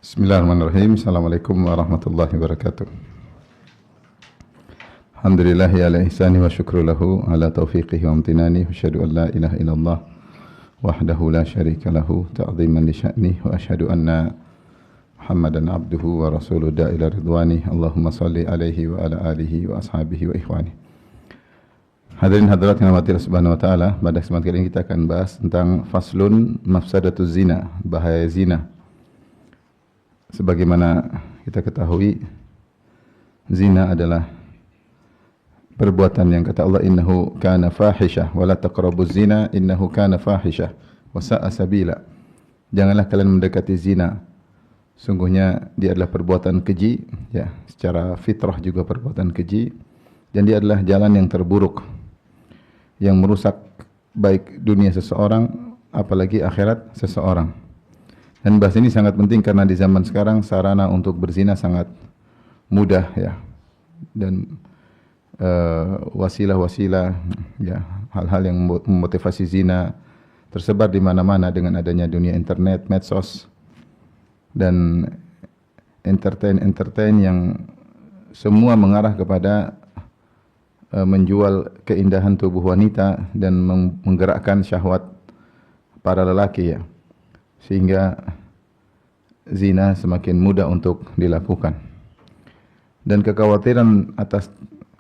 Bismillahirrahmanirrahim. Assalamualaikum warahmatullahi wabarakatuh. Alhamdulillahi ala ihsani wa syukru lahu ala taufiqihi wa amtinani. Asyhadu an la ilaha illallah wahdahu la syarika lahu ta'ziman li sya'ni wa asyhadu anna Muhammadan abduhu wa rasuluhu da'ila ridwani. Allahumma salli alaihi wa ala alihi wa ashabihi wa ikhwani. Hadirin hadirat yang dirahmati Allah Subhanahu wa taala, pada kesempatan kali ini kita akan bahas tentang faslun mafsadatuz zina, bahaya zina. Sebagaimana kita ketahui, zina adalah perbuatan yang kata Allah, innahu kana fahisyah wa la taqrabuz zina innahu kana fahisyah wa sa'a sabila. Janganlah kalian mendekati zina, sungguhnya dia adalah perbuatan keji, ya, secara fitrah juga perbuatan keji, dan dia adalah jalan yang terburuk yang merusak baik dunia seseorang apalagi akhirat seseorang. Dan bahas ini sangat penting karena di zaman sekarang sarana untuk berzina sangat mudah, ya, dan wasilah-wasilah, ya, hal-hal yang memotivasi zina tersebar di mana-mana dengan adanya dunia internet, medsos, dan entertain yang semua mengarah kepada menjual keindahan tubuh wanita dan menggerakkan syahwat para lelaki, ya, sehingga zina semakin mudah untuk dilakukan. Dan kekhawatiran atas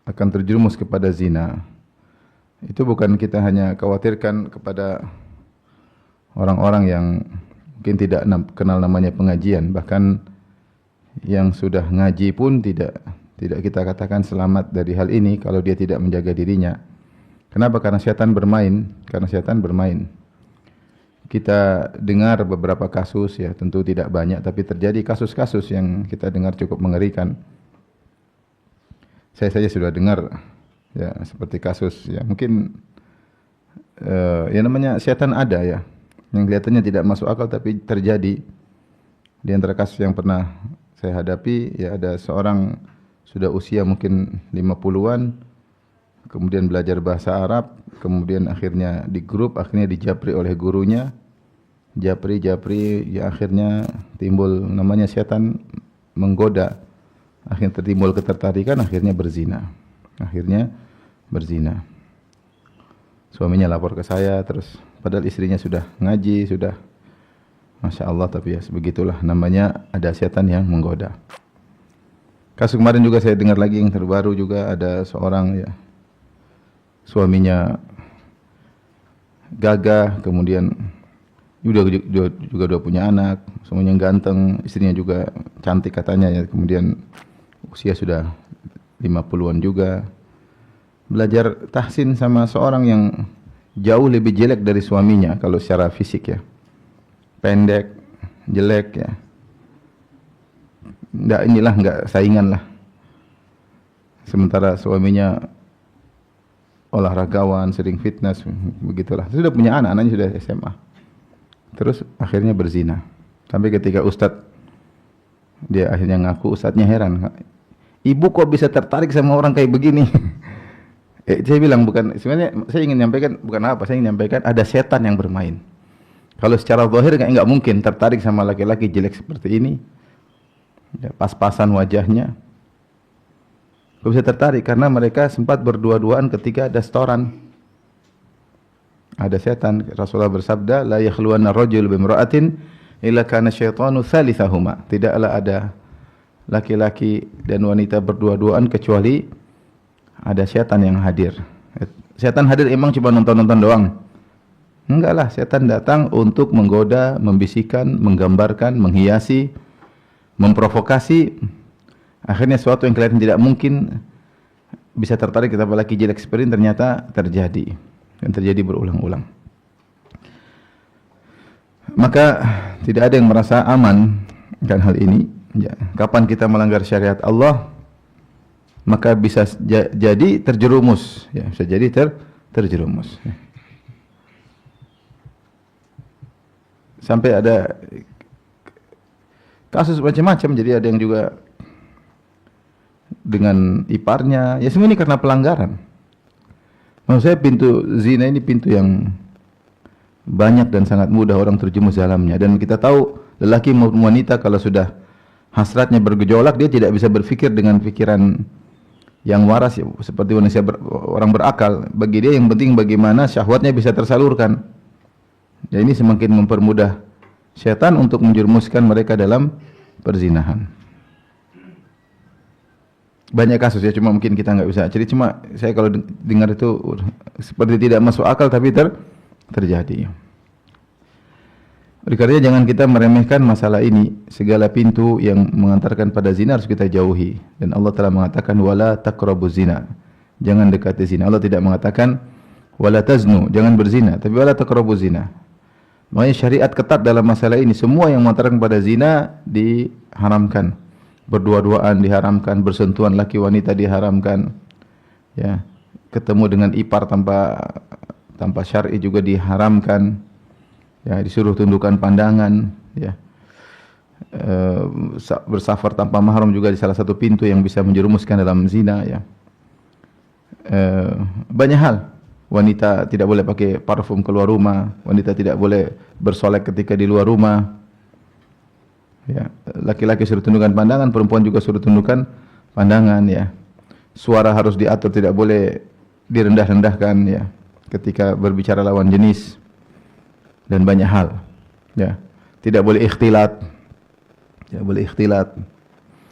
akan terjerumus kepada zina itu bukan kita hanya khawatirkan kepada orang-orang yang mungkin tidak kenal namanya pengajian, bahkan yang sudah ngaji pun tidak kita katakan selamat dari hal ini kalau dia tidak menjaga dirinya. Kenapa? Karena setan bermain. Kita dengar beberapa kasus, ya, tentu tidak banyak, tapi terjadi kasus-kasus yang kita dengar cukup mengerikan. Saya saja sudah dengar, ya, seperti kasus, ya, mungkin ya namanya setan ada, ya, yang kelihatannya tidak masuk akal tapi terjadi. Di antara kasus yang pernah saya hadapi, ya, ada seorang sudah usia mungkin 50-an, kemudian belajar bahasa Arab, kemudian akhirnya di grup, akhirnya dijapri oleh gurunya, japri, ya, akhirnya timbul namanya setan menggoda, akhirnya tertimbul ketertarikan, akhirnya berzina. Suaminya lapor ke saya, terus padahal istrinya sudah ngaji, sudah Masya Allah, tapi ya sebegitulah, namanya ada setan yang menggoda. Kasus kemarin juga saya dengar lagi yang terbaru juga, ada seorang, ya, suaminya gagah, kemudian juga udah punya anak, semuanya ganteng, istrinya juga cantik katanya, ya, kemudian usia sudah 50-an juga. Belajar tahsin sama seorang yang jauh lebih jelek dari suaminya kalau secara fisik, ya. Pendek, jelek, ya. Enggak saingan lah. Sementara suaminya olahragawan, sering fitness, begitulah. Sudah punya anak, anaknya sudah SMA. Terus akhirnya berzina. Sampai ketika ustadz, dia akhirnya ngaku, ustadznya heran. Ibu kok bisa tertarik sama orang kayak begini? Saya bilang bukan, sebenarnya saya ingin menyampaikan bukan apa, saya ingin menyampaikan ada setan yang bermain. Kalau secara zahir enggak mungkin tertarik sama laki-laki jelek seperti ini. Ya, pas-pasan wajahnya. Kok bisa tertarik? Karena mereka sempat berdua-duaan ketika ada setoran. Ada setan. Rasulullah bersabda, la yakhluwanna rajul bimra'atin illa kana syaitanu tsalitsahuma. Tidaklah ada laki-laki dan wanita berdua-duaan kecuali ada setan yang hadir. Setan hadir emang cuma nonton-nonton doang? Enggak lah, setan datang untuk menggoda, membisikkan, menggambarkan, menghiasi, memprovokasi. Akhirnya sesuatu yang kelihatan tidak mungkin bisa tertarik kepada laki jelek seperti ini ternyata terjadi, dan terjadi berulang-ulang. Maka tidak ada yang merasa aman dengan hal ini, ya. Kapan kita melanggar syariat Allah, maka bisa jadi terjerumus, ya, bisa jadi terjerumus. Sampai ada kasus macam-macam, jadi ada yang juga dengan iparnya, ya, semua ini karena pelanggaran. Maksud saya pintu zina ini pintu yang banyak dan sangat mudah orang terjerumus dalamnya, dan kita tahu lelaki maupun wanita kalau sudah hasratnya bergejolak, dia tidak bisa berpikir dengan pikiran yang waras seperti manusia orang berakal. Bagi dia yang penting bagaimana syahwatnya bisa tersalurkan. Ya, ini semakin mempermudah syaitan untuk menjerumuskan mereka dalam perzinahan. Banyak kasus ya, cuma mungkin kita nggak bisa. Jadi cuma saya kalau dengar itu seperti tidak masuk akal, tapi terjadi. Oleh karenanya jangan kita meremehkan masalah ini. Segala pintu yang mengantarkan pada zina harus kita jauhi. Dan Allah telah mengatakan wala taqrabuz zina. Jangan dekati zina. Allah tidak mengatakan wala taznu, jangan berzina, tapi wala taqrabuz zina. Makanya syariat ketat dalam masalah ini. Semua yang mengantarkan pada zina diharamkan. Berdua-duaan diharamkan, bersentuhan laki wanita diharamkan. Ya, ketemu dengan ipar tanpa syar'i juga diharamkan. Ya, disuruh tundukkan pandangan, ya. Bersafar tanpa mahram juga di salah satu pintu yang bisa menjerumuskan dalam zina, ya. Banyak hal. Wanita tidak boleh pakai parfum keluar rumah, wanita tidak boleh bersolek ketika di luar rumah. Ya, laki-laki suruh tundukkan pandangan, perempuan juga suruh tundukkan pandangan, ya. Suara harus diatur, tidak boleh direndah-rendahkan, ya, ketika berbicara lawan jenis. Dan banyak hal, ya. Tidak boleh ikhtilat, tidak boleh ikhtilat.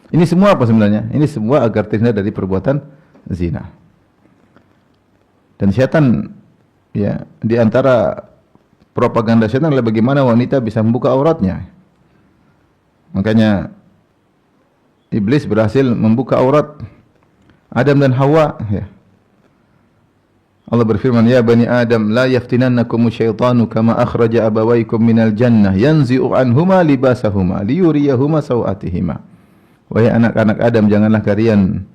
Ini semua apa sebenarnya? Ini semua agar terhindar dari perbuatan zina. Dan syaitan, ya, di antara propaganda syaitan adalah bagaimana wanita bisa membuka auratnya. Makanya iblis berhasil membuka aurat Adam dan Hawa, ya. Allah berfirman, ya bani Adam, la yaftinannakum syaitanu kama akhraja abawaykum minal jannah yanzi'u anhuma libasahuma liyuriyahuma sawatihima. Wahai anak-anak Adam, janganlah kalian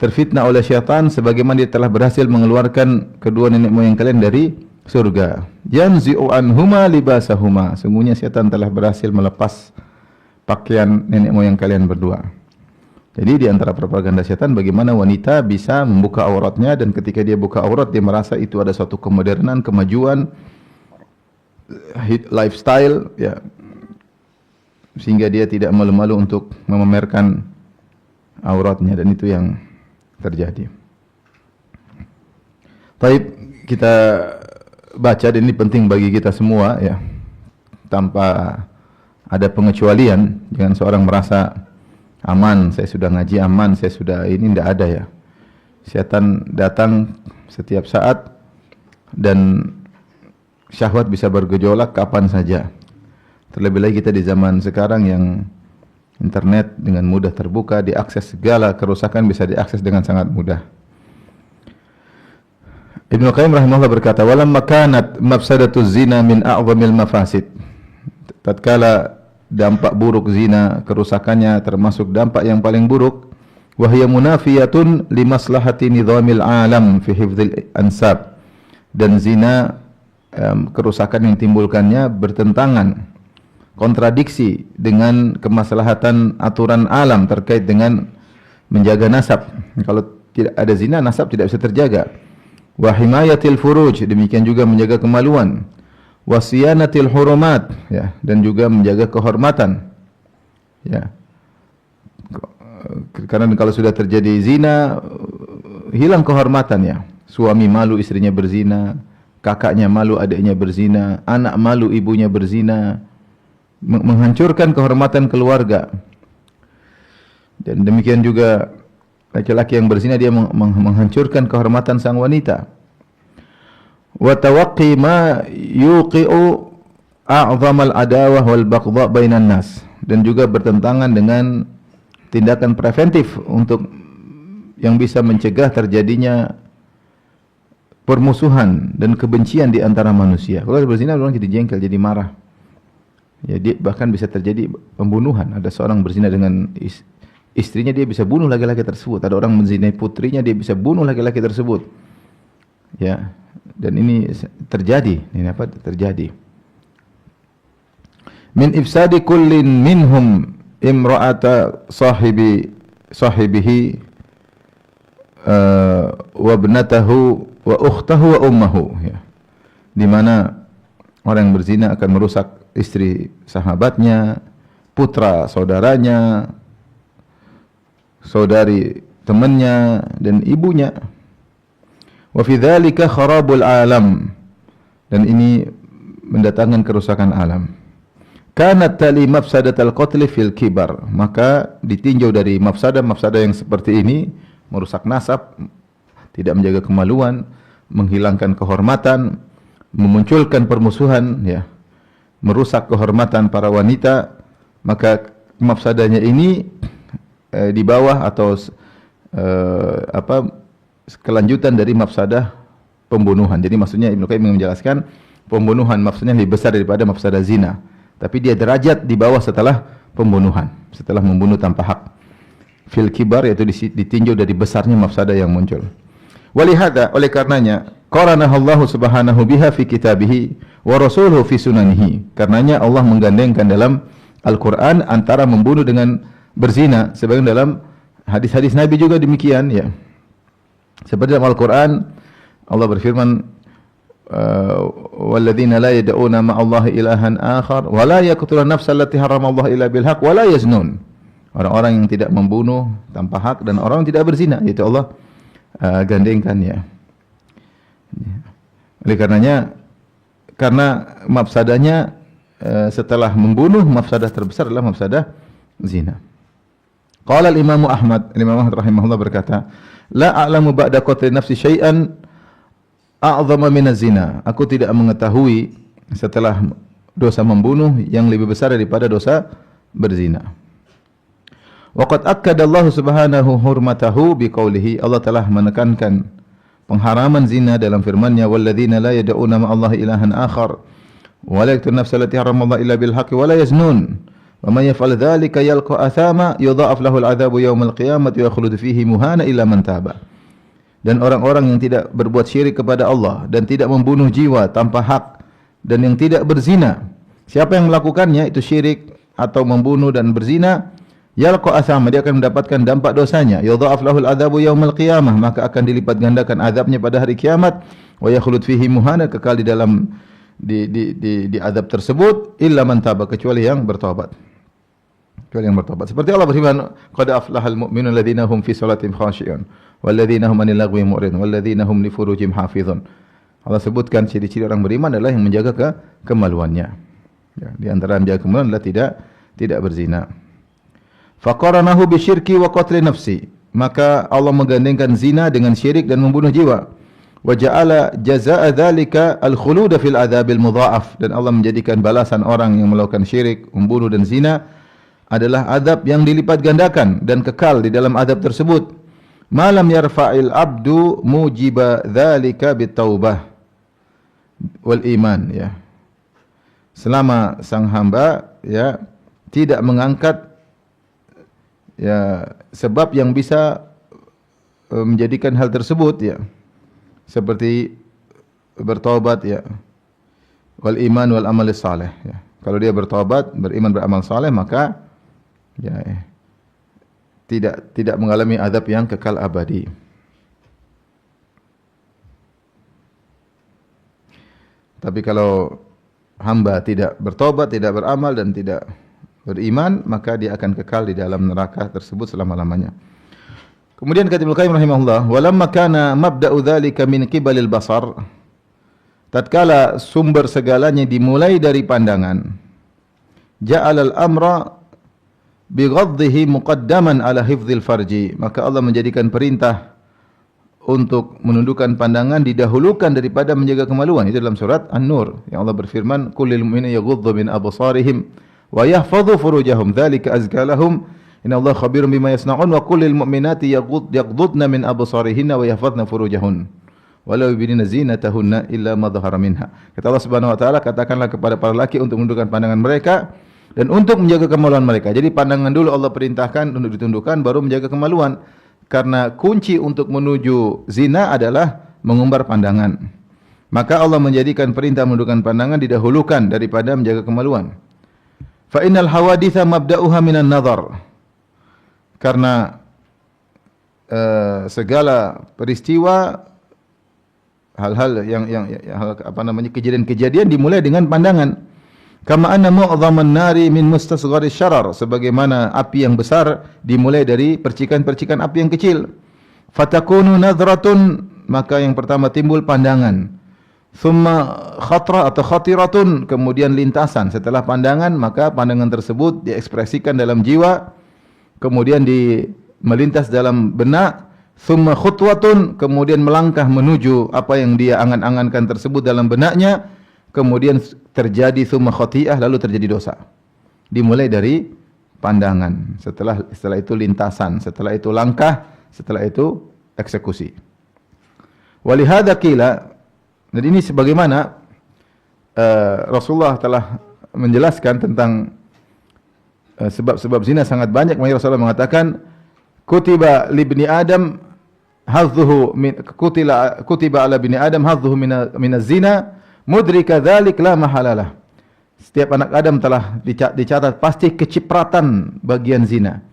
terfitnah oleh syaitan sebagaimana dia telah berhasil mengeluarkan kedua nenek moyang kalian dari surga. Yanzi'u anhuma libasahuma. Sungguhnya syaitan telah berhasil melepas pakaian nenek moyang kalian berdua. Jadi di antara propaganda setan bagaimana wanita bisa membuka auratnya, dan ketika dia buka aurat dia merasa itu ada suatu kemodernan, kemajuan, lifestyle, ya, sehingga dia tidak malu-malu untuk memamerkan auratnya, dan itu yang terjadi. Baik, kita baca, dan ini penting bagi kita semua, ya, tanpa ada pengecualian. Jangan seorang merasa aman, saya sudah ngaji aman, saya sudah ini, tidak ada, ya. Syaitan datang setiap saat dan syahwat bisa bergejolak kapan saja. Terlebih lagi kita di zaman sekarang yang internet dengan mudah terbuka, diakses, segala kerusakan bisa diakses dengan sangat mudah. Ibnu Qayyim rahimahullah berkata, "Walamma kanat mafsadatuz zina min a'zamil mafasid." Tatkala dampak buruk zina, kerusakannya termasuk dampak yang paling buruk, wa hiya munafiyatun limaslahati nizamil alam fi hifdzil ansab. Dan zina, kerusakan yang timbulkannya bertentangan, kontradiksi dengan kemaslahatan aturan alam terkait dengan menjaga nasab. Kalau tidak ada zina, nasab tidak bisa terjaga. Wa himayatil furuj, demikian juga menjaga kemaluan. Wasiyanatil hurumat, ya, dan juga menjaga kehormatan, ya. Karena kalau sudah terjadi zina, hilang kehormatannya. Suami malu istrinya berzina, kakaknya malu adiknya berzina, anak malu ibunya berzina, menghancurkan kehormatan keluarga. Dan demikian juga laki-laki yang berzina, dia menghancurkan kehormatan sang wanita. Wa tawaqqi ma yuqi'u a'zamal adawah wal baghdha bainan nas, dan juga bertentangan dengan tindakan preventif untuk yang bisa mencegah terjadinya permusuhan dan kebencian di antara manusia. Kalau berzina orang jadi jengkel, jadi marah. Jadi bahkan bisa terjadi pembunuhan. Ada seorang berzina dengan istrinya, dia bisa bunuh laki-laki tersebut. Ada orang menzinai putrinya, dia bisa bunuh laki-laki tersebut. Ya, dan ini terjadi. Ini apa? Terjadi. Min ifsadi kullin minhum imra'ata sahibihi wa ibnatahu wa ukhtahu wa ummuhu, ya. Di mana orang yang berzina akan merusak istri sahabatnya, putra saudaranya, saudari temannya, dan ibunya. Wa fi dzalika kharabul alam, dan ini mendatangkan kerusakan alam. Kanat tali mafsadatal qatl fil kibar, maka ditinjau dari mafsadah yang seperti ini, merusak nasab, tidak menjaga kemaluan, menghilangkan kehormatan, memunculkan permusuhan, ya, merusak kehormatan para wanita, maka mafsadahnya ini di bawah atau kelanjutan dari mafsadah pembunuhan. Jadi maksudnya Ibnu Qayyim menjelaskan pembunuhan maksudnya lebih besar daripada mafsadah zina, tapi dia derajat di bawah setelah pembunuhan, setelah membunuh tanpa hak. Fil kibar, yaitu ditinjau dari besarnya mafsadah yang muncul. Walihada, oleh karenanya, qaranahu Allah subhanahu biha fi kitabihi wa rasuluhu fi sunanihi. Karenanya Allah menggandengkan dalam Al-Quran antara membunuh dengan berzina, sebagian dalam hadis-hadis Nabi juga demikian, ya. Seperti dalam Al-Quran Allah berfirman, walladzina la yad'una ma'allahi ilahan akhar wa la yaqtuluna nafsa allati haramallahu illa bil haqq wa la yaznun. Orang-orang yang tidak membunuh tanpa hak dan orang yang tidak berzina, itu Allah gandengkan, ya. Oleh karenanya, karena mafsadahnya setelah membunuh, mafsadah terbesar adalah mafsadah zina. Qala al-Imam Ahmad rahimahullah berkata, la a'lamu ba'da qatli nafsi syai'an a'zama min az-zina. Aku tidak mengetahui setelah dosa membunuh yang lebih besar daripada dosa berzina. Wa qad akkada Allah subhanahu hurmatahu biqaulihi. Allah telah menekankan pengharaman zina dalam firman-Nya, walladzina la yad'una ma'allahi ilahan akhar wa la yaqtuluna nafsa allati haramallahu illa bil haqqi wa la yaznun. Wa man yaf'al dzalika yalqa athama yudha'af lahu al-'adzabu yaumil qiyamati wa yakhlud fihi muhana illa man taba. Dan orang-orang yang tidak berbuat syirik kepada Allah dan tidak membunuh jiwa tanpa hak dan yang tidak berzina, siapa yang melakukannya itu syirik atau membunuh dan berzina, yalqa athama, dia akan mendapatkan dampak dosanya, yudha'af lahu al-'adzabu yaumil qiyamah, maka akan dilipat gandakan azabnya pada hari kiamat, wa yakhlud fihi muhana, kekal di dalam di azab tersebut, illa man taba, kecuali yang bertobat. Seperti Allah berfirman, qad aflahal mu'minun alladzina hum fi salatihim khashi'un walladzina hum 'anil lagwi mu'ridun walladzina hum li furujihim hafizun. Allah sebutkan ciri-ciri orang beriman adalah yang menjaga kemaluannya. Ya, di antara menjaga kemaluan adalah tidak berzina. Faqaranahu bisyirki wa qatli nafsi. Maka Allah menggandengkan zina dengan syirik dan membunuh jiwa. Wa ja'ala jazaa'a dzalika al-khulud fil adzabil mudha'af, dan Allah menjadikan balasan orang yang melakukan syirik, membunuh dan zina adalah azab yang dilipat gandakan dan kekal di dalam azab tersebut. Malam yarfa'il abdu mujiba dzalika bitaubah wal iman, ya. Selama sang hamba, ya, tidak mengangkat, ya, sebab yang bisa menjadikan hal tersebut, ya, seperti bertobat, ya, wal iman wal amal saleh, ya. Kalau dia bertobat, beriman, beramal saleh, maka ya, tidak mengalami azab yang kekal abadi. Tapi kalau hamba tidak bertobat, tidak beramal dan tidak beriman, maka dia akan kekal di dalam neraka tersebut selama-lamanya. Kemudian kata Ibnu Qayyim rahimahullah, walamma kana mabda'u dzalika min qibalil basar, tatkala sumber segalanya dimulai dari pandangan, ja'alal amra bighaddihi muqaddaman ala hifdzil farji, maka Allah menjadikan perintah untuk menundukkan pandangan didahulukan daripada menjaga kemaluan. Itu dalam surat An-Nur yang Allah berfirman, qul lil mu'minina yaghuddu min absarihim wa yahfadhu furujahum dzalika azka lahum innallaha khabirum bima yasnaun wa qul lil mu'minati yaghuddna min absarihinna wa yahfadhna furujahun wa la yubdina zinatahunna illa ma dhahara minha. Kata Allah Subhanahu wa taala, katakanlah kepada para laki untuk menundukkan pandangan mereka dan untuk menjaga kemaluan mereka. Jadi pandangan dulu Allah perintahkan untuk ditundukkan, baru menjaga kemaluan. Karena kunci untuk menuju zina adalah mengumbar pandangan. Maka Allah menjadikan perintah menundukkan pandangan didahulukan daripada menjaga kemaluan. Fa innal hawaditha mabda'uha minan nazar. Karena segala peristiwa, hal-hal yang kejadian-kejadian dimulai dengan pandangan. Kama anna mu'dhaman nari min mustasghari syarar, sebagaimana api yang besar dimulai dari percikan-percikan api yang kecil. Fatakunu nadratun, maka yang pertama timbul pandangan. Thumma khatra atau khatiratun, kemudian lintasan. Setelah pandangan, maka pandangan tersebut diekspresikan dalam jiwa, kemudian melintas dalam benak. Thumma khutwatun, kemudian melangkah menuju apa yang dia angan-angankan tersebut dalam benaknya. Kemudian terjadi thumma khati'ah, lalu terjadi dosa. Dimulai dari pandangan, setelah itu lintasan, setelah itu langkah, setelah itu eksekusi. Walihada qila, dan ini sebagaimana Rasulullah telah menjelaskan tentang sebab-sebab zina sangat banyak. Makanya Rasulullah mengatakan, kutiba libni Adam hadzuhu min kutiba ala bini Adam hadzuhu min az-zina mudrika dzalik la mahalalah. Setiap anak Adam telah dicatat pasti kecipratan bagian zina.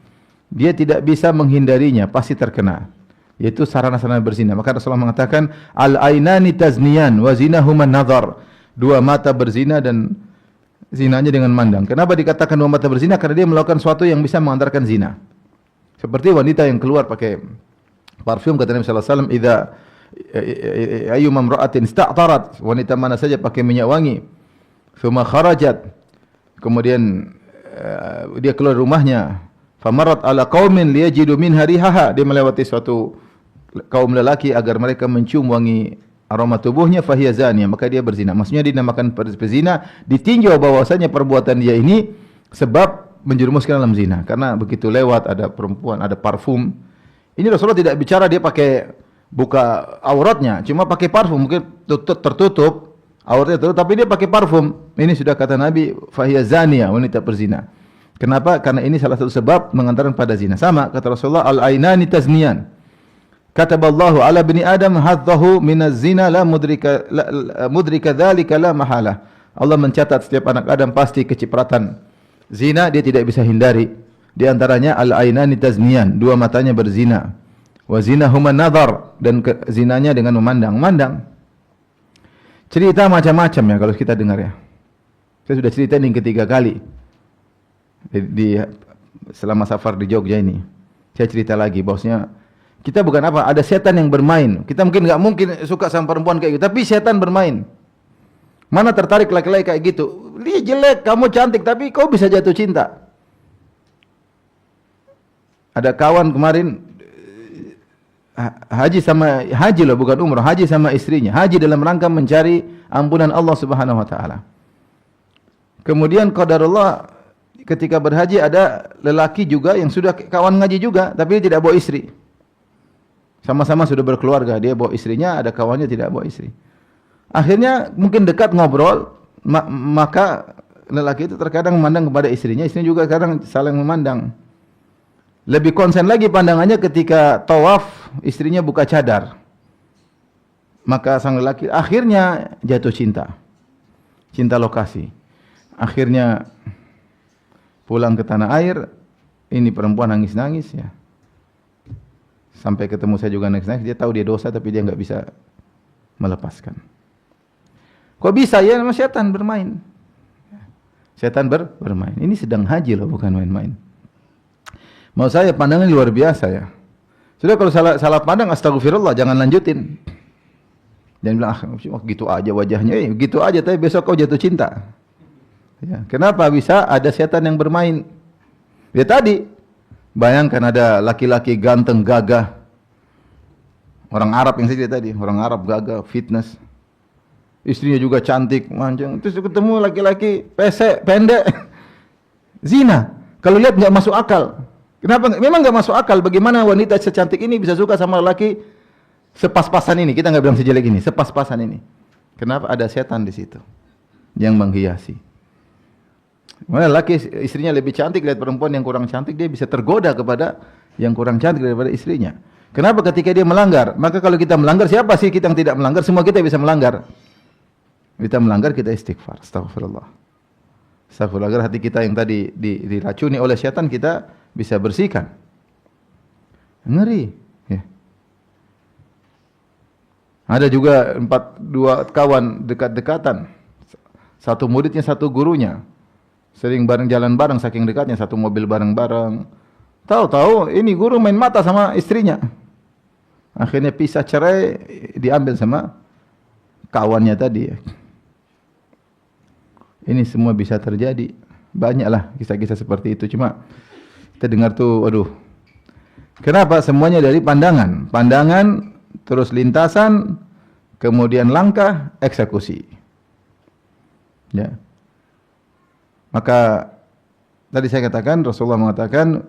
Dia tidak bisa menghindarinya, pasti terkena. Yaitu sarana-sarana berzina. Maka Rasulullah mengatakan, al-ainani tazniyan wa zinahuma nadhar. Dua mata berzina dan zinanya dengan mandang. Kenapa dikatakan dua mata berzina? Karena dia melakukan sesuatu yang bisa mengantarkan zina. Seperti wanita yang keluar pakai parfum, kata Nabi sallallahu alaihi wasallam, idza ayyuma imra'atin ista'tarat, wanita mana saja pakai minyak wangi, thumma kharajat, kemudian dia keluar rumahnya, famarat ala qaumin liyajidu minha rihaha, dia melewati suatu kaum lelaki agar mereka mencium wangi aroma tubuhnya, fahiya zaniyah, maka dia berzina. Maksudnya dinamakan berzina, ditinjau bahwasanya perbuatan dia ini sebab menjerumuskan dalam zina, karena begitu lewat ada perempuan, ada parfum. Ini Rasulullah tidak bicara dia pakai buka auratnya, cuma pakai parfum, mungkin tertutup auratnya tertutup, tapi dia pakai parfum. Ini sudah kata Nabi, fahiya zaniyah, wanita berzina. Kenapa? Karena ini salah satu sebab mengantarkan pada zina. Sama kata Rasulullah, al-ainani tazniyan. Kataballahu ala bani Adam hadzahu minaz zina la mudrika dzalika la mahalah. Allah mencatat setiap anak Adam pasti kecipratan zina, dia tidak bisa hindari. Di antaranya al-ainani tazniyan, dua matanya berzina. Wa zinahuma nadhar, dan zinanya dengan memandang. Cerita macam-macam ya kalau kita dengar ya. Saya sudah cerita ini ketiga kali selama safar di Jogja ini. Saya cerita lagi bahwasanya kita bukan apa, ada setan yang bermain. Kita mungkin suka sama perempuan kayak gitu, tapi setan bermain. Mana tertarik laki-laki kayak gitu? Dia jelek, kamu cantik, tapi kau bisa jatuh cinta. Ada kawan kemarin haji loh, bukan umrah, haji sama istrinya. Haji dalam rangka mencari ampunan Allah Subhanahu wa taala. Kemudian qadarullah ketika berhaji ada lelaki juga yang sudah kawan ngaji juga, tapi dia tidak bawa istri. Sama-sama sudah berkeluarga, dia bawa istrinya, ada kawannya tidak bawa istri. Akhirnya mungkin dekat ngobrol, maka lelaki itu terkadang memandang kepada istrinya juga kadang saling memandang. Lebih konsen lagi pandangannya ketika tawaf, istrinya buka cadar. Maka sang lelaki akhirnya jatuh cinta. Cinta lokasi. Akhirnya pulang ke tanah air, ini perempuan nangis-nangis ya. Sampai ketemu saya juga nangis-nangis, dia tahu dia dosa tapi dia enggak bisa melepaskan. Kok bisa ya, nama setan bermain. Setan bermain. Ini sedang haji loh, bukan main-main. Mau saya pandangan luar biasa ya. Sudah kalau salah pandang, astagfirullah, jangan lanjutin. Jangan bilang, gitu aja wajahnya, gitu aja, tapi besok kau jatuh cinta. Ya, kenapa bisa ada setan yang bermain? Ya tadi, bayangkan ada laki-laki ganteng, gagah. Orang Arab yang saya tadi, orang Arab gagah, fitness. Istrinya juga cantik, mancung. Terus ketemu laki-laki pesek, pendek. Zina. Kalau lihat nggak masuk akal. Kenapa? Memang nggak masuk akal. Bagaimana wanita secantik ini bisa suka sama lelaki sepas-pasan ini? Kita nggak bilang sejelek ini, sepas-pasan ini. Kenapa? Ada setan di situ yang menghiasi. Mana laki istrinya lebih cantik, lihat perempuan yang kurang cantik, dia bisa tergoda kepada yang kurang cantik daripada istrinya. Kenapa? Ketika dia melanggar. Maka kalau kita melanggar, siapa sih kita yang tidak melanggar? Semua kita bisa melanggar. Kita melanggar, kita istighfar. Astagfirullah. Astagfirullah. Agar hati kita yang tadi diracuni oleh syaitan, kita bisa bersihkan. Ngeri. Ya. Ada juga 2 kawan dekat-dekatan. Satu muridnya, satu gurunya. Sering bareng jalan bareng, saking dekatnya, satu mobil bareng-bareng. Tahu-tahu ini guru main mata sama istrinya. Akhirnya pisah cerai, diambil sama kawannya tadi. Ini semua bisa terjadi. Banyaklah kisah-kisah seperti itu. Cuma kita dengar tuh, aduh. Kenapa? Semuanya dari pandangan. Pandangan, terus lintasan, kemudian langkah, eksekusi. Ya. Maka tadi saya katakan, Rasulullah mengatakan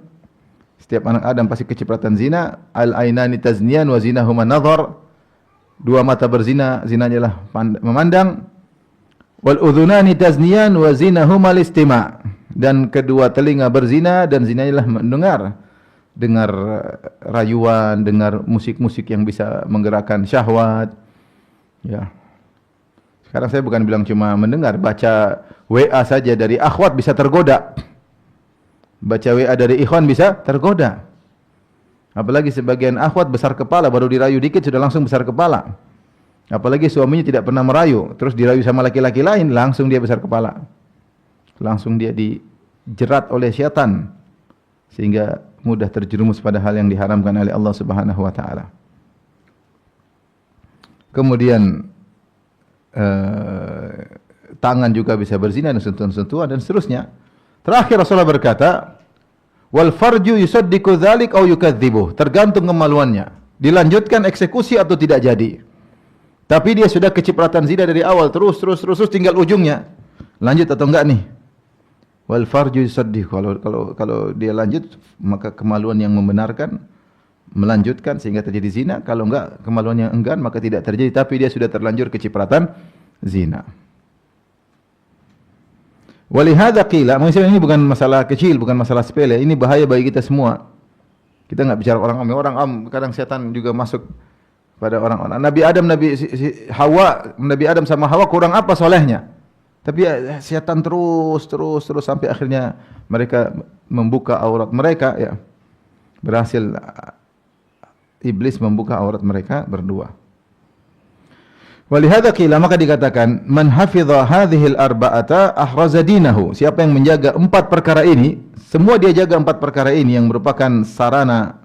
setiap anak Adam pasti kecipratan zina. Al-ainani tazniyan wa zinahuma nadhar. Dua mata berzina, zinanya adalah memandang. Wal udhunani tazniyan wa zinahuma listima'. Dan kedua telinga berzina dan zinanya adalah mendengar. Dengar rayuan, dengar musik-musik yang bisa menggerakkan syahwat. Ya. Sekarang saya bukan bilang cuma mendengar, baca WA saja dari akhwat bisa tergoda. Baca WA dari ikhwan bisa tergoda. Apalagi sebagian akhwat besar kepala, baru dirayu dikit sudah langsung besar kepala. Apalagi suaminya tidak pernah merayu, terus dirayu sama laki-laki lain, langsung dia besar kepala. Langsung dia dijerat oleh syaitan. Sehingga mudah terjerumus pada hal yang diharamkan oleh Allah Subhanahu wa taala. Kemudian tangan juga bisa berzina dan sentuhan-sentuhan dan seterusnya. Terakhir Rasulullah berkata, "Wal farju yusaddiqu dzalik aw yukadzibuh." Tergantung kemaluannya. Dilanjutkan eksekusi atau tidak jadi. Tapi dia sudah kecipratan zina dari awal, terus tinggal ujungnya. Lanjut atau enggak nih? Wal farju yusaddiqu. Kalau dia lanjut, maka kemaluan yang membenarkan melanjutkan sehingga terjadi zina. Kalau enggak, kemaluan yang enggan maka tidak terjadi, tapi dia sudah terlanjur kecipratan zina. Walihada qila, maksudnya ini bukan masalah kecil, bukan masalah sepele, ini bahaya bagi kita semua. Kita enggak bicara orang am, kadang setan juga masuk pada orang-orang. Nabi Adam sama Hawa kurang apa solehnya? Tapi setan terus sampai akhirnya mereka membuka aurat mereka, ya. Berhasil iblis membuka aurat mereka berdua. Walihada qila, maka dikatakan man hafidha hadhil arba'ata ahraza dinahu. Siapa yang menjaga empat perkara ini, semua dia jaga empat perkara ini yang merupakan sarana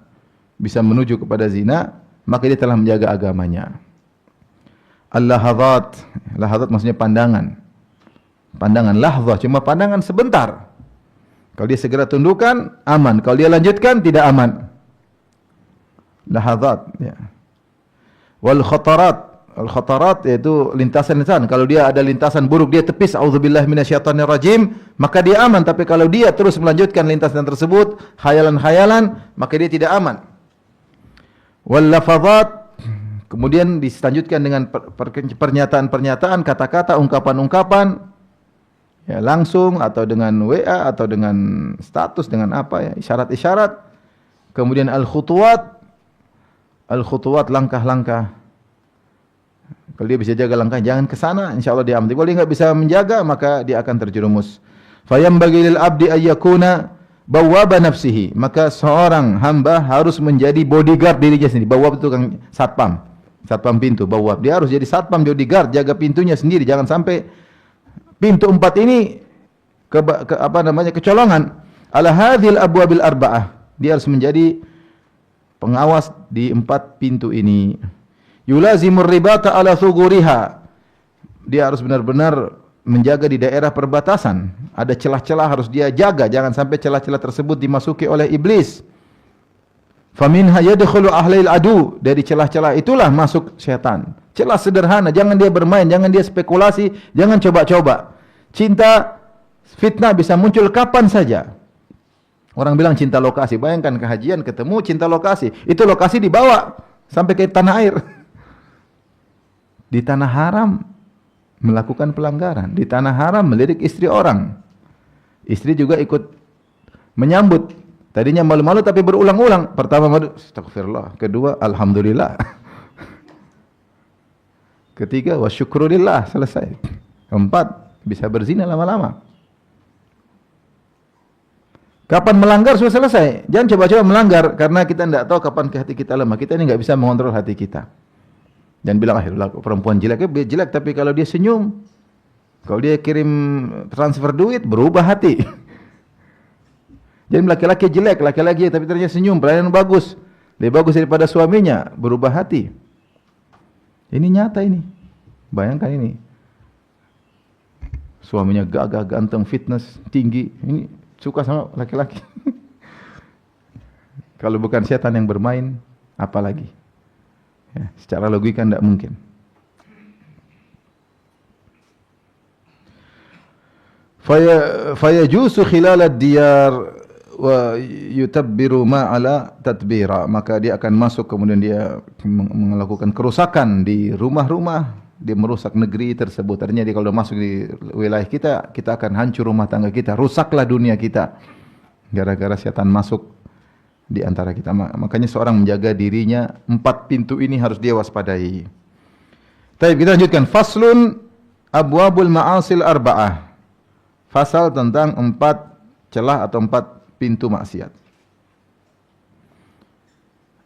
bisa menuju kepada zina, maka dia telah menjaga agamanya. Al-lahadhat, lahadhat maksudnya pandangan. Pandangan lahzah cuma pandangan sebentar. Kalau dia segera tundukkan, aman. Kalau dia lanjutkan, tidak aman. Lahadhat, ya. Wal khatarat, al-khatarat yaitu lintasan-lintasan. Kalau dia ada lintasan buruk, dia tepis, auzubillahi minasyaitonir rajim, maka dia aman. Tapi kalau dia terus melanjutkan lintasan tersebut, khayalan-khayalan, maka dia tidak aman. Wal lafadhat, kemudian dilanjutkan dengan pernyataan-pernyataan, kata-kata, ungkapan-ungkapan, ya, langsung atau dengan WA atau dengan status, dengan apa ya, isyarat-isyarat. Kemudian al-khutuwat, langkah-langkah. Kalau dia bisa jaga langkah, jangan ke sana, insyaallah dia aman. Kalau dia enggak bisa menjaga, maka dia akan terjerumus. Fayambaghi lil abdi ayyakuna bawwaba nafsihi. Maka seorang hamba harus menjadi bodyguard dirinya sendiri. Bawwab itu kan satpam pintu, bawwab. Dia harus jadi satpam, bodyguard, jaga pintunya sendiri. Jangan sampai pintu 4 ini kecolongan. Ala hadhil abwabil arba'ah. Dia harus menjadi pengawas di 4 pintu ini. Yulazimur ribata ala thuguriha. Dia harus benar-benar menjaga di daerah perbatasan. Ada celah-celah harus dia jaga, jangan sampai celah-celah tersebut dimasuki oleh iblis. Faminha yadkhulu ahlil adu. Dari celah-celah itulah masuk setan. Celah sederhana, jangan dia bermain, jangan dia spekulasi, jangan coba-coba. Cinta fitnah bisa muncul kapan saja. Orang bilang cinta lokasi, bayangkan kehajian ketemu cinta lokasi. Itu lokasi dibawa sampai ke tanah air. Di tanah haram melakukan pelanggaran, di tanah haram melirik istri orang. Istri juga ikut menyambut. Tadinya malu-malu tapi berulang-ulang. Pertama malu, astagfirullah. Kedua, alhamdulillah. Ketiga, wa syukrulillah, selesai. Keempat, bisa berzina lama-lama. Kapan melanggar sudah selesai. Jangan coba-coba melanggar karena kita tidak tahu kapan hati kita lemah. Kita ini enggak bisa mengontrol hati kita. Dan bilang, perempuan jelek tapi kalau dia senyum, Kalau dia kirim transfer duit, berubah hati. Jadi laki-laki jelek, laki-laki tapi ternyata senyum, pelayanan bagus. Lebih bagus daripada suaminya, berubah hati. Ini nyata ini. Bayangkan ini. Suaminya gagah, ganteng, fitness, tinggi. Ini suka sama laki-laki. Kalau bukan setan yang bermain, apalagi? Ya, secara logika tidak mungkin. Fayajusu khilal ad-diyar wa yutabbiru ma'ala tadbira, maka dia akan masuk kemudian dia melakukan kerusakan di rumah-rumah, dia merusak negeri tersebut. Artinya dia kalau masuk di wilayah kita, kita akan hancur rumah tangga kita, rusaklah dunia kita gara-gara setan masuk di antara kita. Makanya seorang menjaga dirinya, 4 pintu ini harus dia waspadai. Baik, kita lanjutkan. Faslun abwabul ma'asil arba'ah. Fasal tentang 4 celah atau 4 pintu maksiat.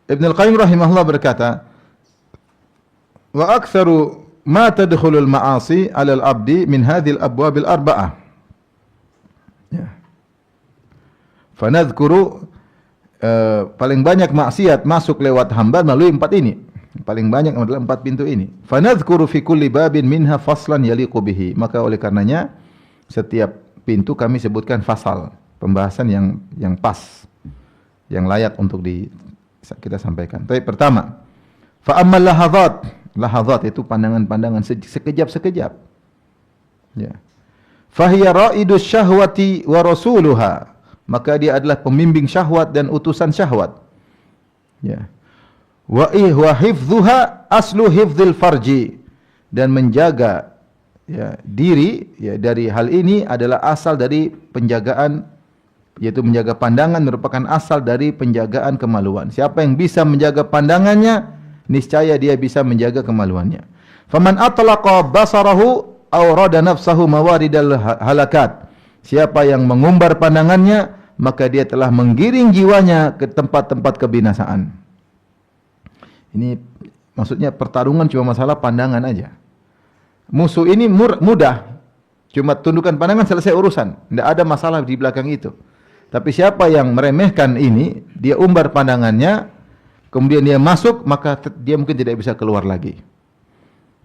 Ibn Al-Qayyim rahimahullah berkata, wa aktsaru ma tadkhulul ma'asi 'ala al-'abdi min hadhil abwabil arba'ah. Ya. Fanadhkuru paling banyak maksiat masuk lewat hamba melalui 4 ini. Paling banyak adalah 4 pintu ini. Fanadhkuru fi kulli babin minha faslan yaliqu bihi. Maka oleh karenanya setiap pintu kami sebutkan fasal, pembahasan yang pas, yang layak untuk kita sampaikan. Baik, pertama, fa ammal lahadzat. Lahadzat itu pandangan-pandangan sekejap-sekejap. Ya. Fahiya raidus syahwati wa rasuluha. Maka dia adalah pembimbing syahwat dan utusan syahwat. Ya. Wa hifdzuha aslu hifdzil farji, dan menjaga ya diri ya dari hal ini adalah asal dari penjagaan, yaitu menjaga pandangan merupakan asal dari penjagaan kemaluan. Siapa yang bisa menjaga pandangannya, niscaya dia bisa menjaga kemaluannya. Faman atlaqa basarahu aw rada nafsahu mawaridal halakat. Siapa yang mengumbar pandangannya, maka dia telah menggiring jiwanya ke tempat-tempat kebinasaan. Ini maksudnya pertarungan cuma masalah pandangan aja. Musuh ini mudah, cuma tundukkan pandangan selesai urusan. Tidak ada masalah di belakang itu. Tapi siapa yang meremehkan ini, dia umbar pandangannya, kemudian dia masuk, maka dia mungkin tidak bisa keluar lagi.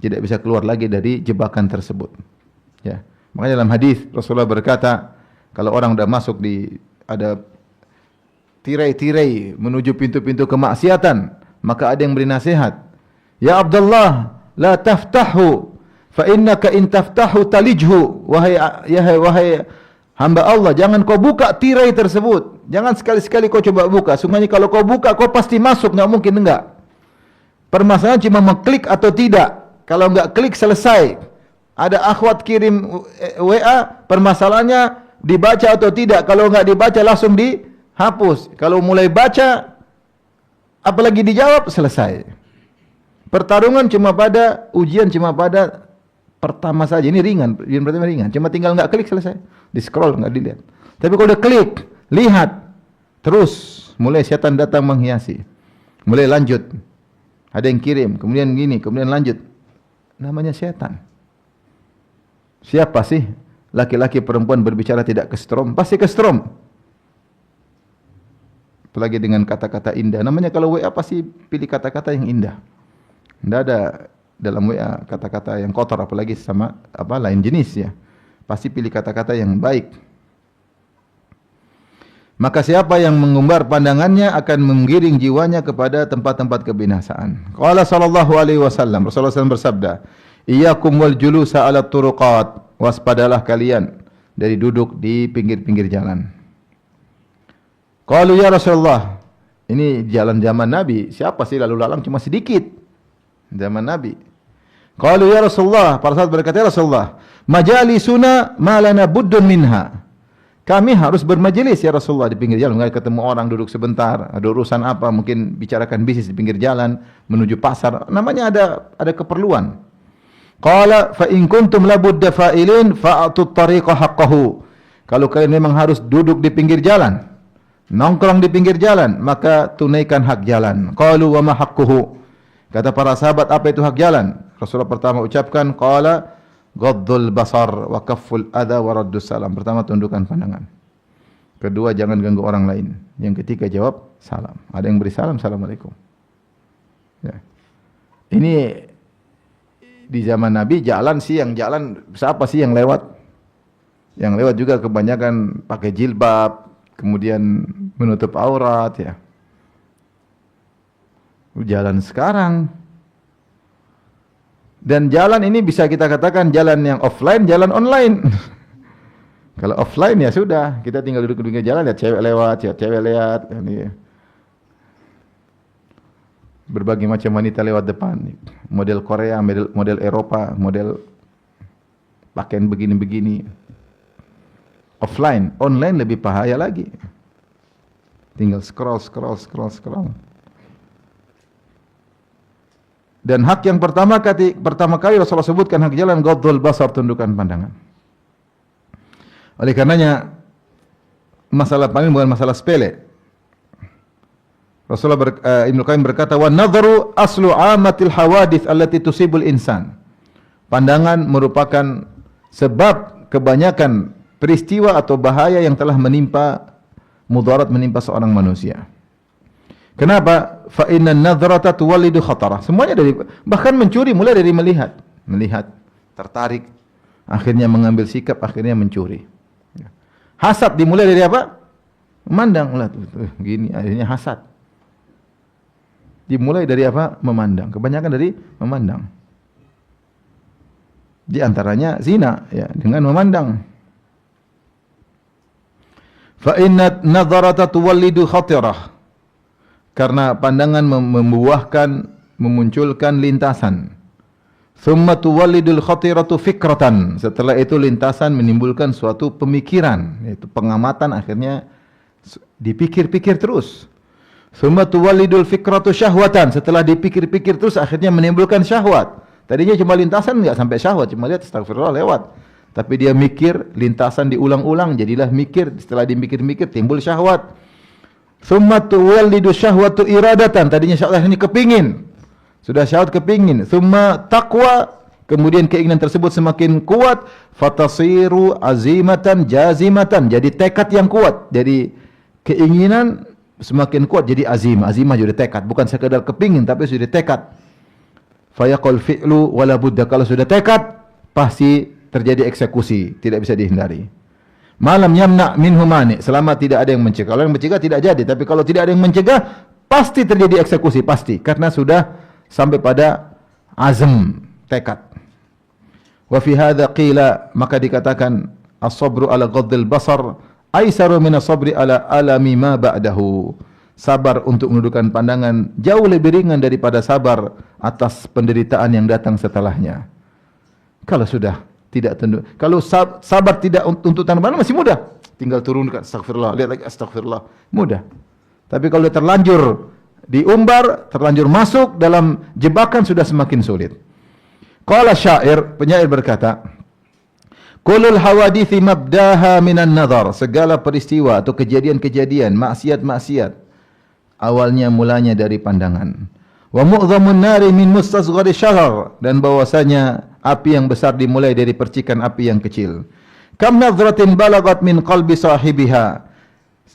Tidak bisa keluar lagi dari jebakan tersebut. Ya. Makanya dalam hadis Rasulullah berkata, kalau orang sudah masuk ada tirai-tirai menuju pintu-pintu kemaksiatan, maka ada yang beri nasihat, ya Abdullah, la taftahu, fa innaka in taftahu talijhu. Wahai hamba Allah, jangan kau buka tirai tersebut. Jangan sekali-sekali kau coba buka. Sungguhnya kalau kau buka, kau pasti masuk, enggak mungkin enggak. Permasalahan cuma mengklik atau tidak. Kalau enggak klik, selesai. Ada akhwat kirim WA, permasalahannya dibaca atau tidak. Kalau enggak dibaca, langsung dihapus. Kalau mulai baca, apalagi dijawab, selesai. Pertarungan cuma pada, ujian cuma pada pertama saja. Ini ringan, ujian pertama ringan. Cuma tinggal enggak klik, selesai. Di scroll, enggak dilihat. Tapi kalau udah klik, lihat, terus mulai setan datang menghiasi. Mulai lanjut. Ada yang kirim, kemudian gini, kemudian lanjut. Namanya setan. Siapa sih laki-laki perempuan berbicara tidak kestrom? Pasti kestrom. Apalagi dengan kata-kata indah. Namanya kalau WA pasti pilih kata-kata yang indah. Tidak ada dalam WA kata-kata yang kotor, apalagi sama lain jenis ya. Pasti pilih kata-kata yang baik. Maka siapa yang mengumbar pandangannya akan menggiring jiwanya kepada tempat-tempat kebinasaan. Qala sallallahu alaihi wasallam, Rasulullah SAW bersabda, iyyakum wal julusa ala turuqat, waspadalah kalian dari duduk di pinggir-pinggir jalan. Qalu ya Rasulullah, ini jalan zaman Nabi, siapa sih lalu lalang cuma sedikit zaman Nabi. Qalu ya Rasulullah, para sahabat berkata, ya Rasulullah, majalisuna ma lana buddun minha. Kami harus bermajelis ya Rasulullah di pinggir jalan, enggak ketemu orang duduk sebentar, ada urusan apa, mungkin bicarakan bisnis di pinggir jalan, menuju pasar, namanya ada keperluan. Qala fa in kuntum labudda fa'ilin fa'atut tariqa haqqahu. Kalau kalian memang harus duduk di pinggir jalan, nongkrong di pinggir jalan, maka tunaikan hak jalan. Qalu wa ma haqquhu. Kata para sahabat, apa itu hak jalan? Rasulullah pertama ucapkan, qala Ghaddul basar wa kafful adha wa raddus salam. Pertama, tundukkan pandangan. Kedua, jangan ganggu orang lain. Yang ketiga, jawab salam. Ada yang beri salam, assalamualaikum. Ya. Ini di zaman Nabi jalan siapa sih yang lewat? Yang lewat juga kebanyakan pakai jilbab, kemudian menutup aurat ya. Jalan sekarang. Dan jalan ini bisa kita katakan jalan yang offline, jalan online. Kalau offline ya sudah, kita tinggal duduk di jalan, lihat cewek lewat, cewek lihat, ini. Berbagai macam wanita lewat depan. Model Korea, model Eropa, model pakaian begini-begini. Offline, online lebih bahaya lagi. Tinggal scroll. Dan hak yang pertama kali Rasulullah sebutkan hak jalan ghaddul basar, tundukkan pandangan. Oleh karenanya masalah pandangan bukan masalah sepele. Rasulullah Ibnu Qayyim berkata, "Wan nadharu aslu 'amatil hawadits allati tusibul insan." Pandangan merupakan sebab kebanyakan peristiwa atau bahaya yang telah mudarat menimpa seorang manusia. Kenapa? Fa inna an-nadhrata tuwallidu khatarah. Semuanya bahkan mencuri mulai dari melihat, tertarik, akhirnya mengambil sikap, akhirnya mencuri. Hasad dimulai dari apa? Memandang, gini, akhirnya hasad. Dimulai dari apa? Memandang. Kebanyakan dari memandang. Di antaranya zina, ya, dengan memandang. Fa inna nadharata tuwallidu khatirah. Karena pandangan memunculkan lintasan. Thumma tuwallidul khatiratu fikratan. Setelah itu lintasan menimbulkan suatu pemikiran, yaitu pengamatan, akhirnya dipikir-pikir terus. Thumma tuwallidul fikratu syahwatan. Setelah dipikir-pikir terus akhirnya menimbulkan syahwat. Tadinya cuma lintasan, enggak sampai syahwat, cuma lihat astagfirullah lewat. Tapi dia mikir, lintasan diulang-ulang, jadilah mikir. Setelah dimikir-mikir timbul syahwat. Thumma tuwallidu syahwatu iradatan. Tadinya syahwat ini kepingin. Sudah syahwat kepingin. Thumma taqwa. Kemudian keinginan tersebut semakin kuat. Fatasiru azimatan jazimatan. Jadi tekad yang kuat. Jadi keinginan semakin kuat jadi azim. Azimah jadi tekad. Bukan sekadar kepingin tapi sudah tekad. Fayaqul fi'lu wala budda. Kalau sudah tekad pasti terjadi eksekusi. Tidak bisa dihindari. Malam yamna minhu mani, selama tidak ada yang mencegah. Kalau yang mencegah tidak jadi, tapi kalau tidak ada yang mencegah pasti terjadi eksekusi, pasti, karena sudah sampai pada azam, tekad. Wa fi hadza qila, maka dikatakan as-sabru ala ghaddil basar aisaru min as-sabri ala alami ma ba'dahu. Sabar untuk menundukkan pandangan jauh lebih ringan daripada sabar atas penderitaan yang datang setelahnya. Kalau sudah tidak tunduk. Kalau sabar tidak untuk tanaman masih mudah. Tinggal turunkan astagfirullah, lihat lagi astagfirullah. Mudah. Tapi kalau terlanjur diumbar, terlanjur masuk dalam jebakan sudah semakin sulit. Qala syair, penyair berkata, "Kullul hawadithi mabdaha minan nadhar." Segala peristiwa atau kejadian-kejadian, maksiat-maksiat awalnya mulanya dari pandangan. Wa mu'dhamun nari min mustasghari syarar, dan bahwasanya api yang besar dimulai dari percikan api yang kecil. Kam nadratin balagat min qalbi sahibiha.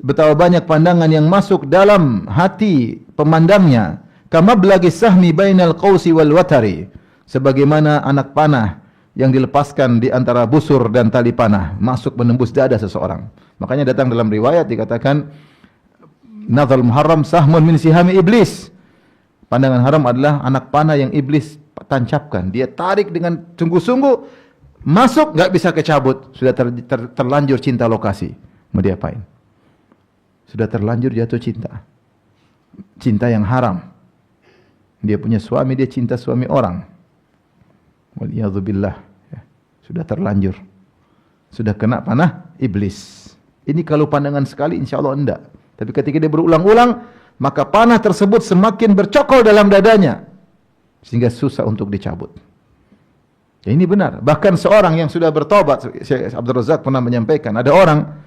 Betapa banyak pandangan yang masuk dalam hati pemandangnya. Kama blagi sahmi bainal qausi wal watari. Sebagaimana anak panah yang dilepaskan di antara busur dan tali panah masuk menembus dada seseorang. Makanya datang dalam riwayat dikatakan nadhal muharram sahmun min sihami iblis. Pandangan haram adalah anak panah yang iblis tancapkan. Dia tarik dengan sungguh-sungguh, masuk enggak bisa kecabut. Sudah terlanjur cinta lokasi. Mau diapain? Sudah terlanjur jatuh cinta. Cinta yang haram. Dia punya suami, dia cinta suami orang. Waliyadzubillah. Ya. Sudah terlanjur. Sudah kena panah iblis. Ini kalau pandangan sekali insya Allah enggak. Tapi ketika dia berulang-ulang, maka panah tersebut semakin bercokol dalam dadanya. Sehingga susah untuk dicabut. Ya, ini benar. Bahkan seorang yang sudah bertobat, Syekh Abdul Razak pernah menyampaikan, ada orang,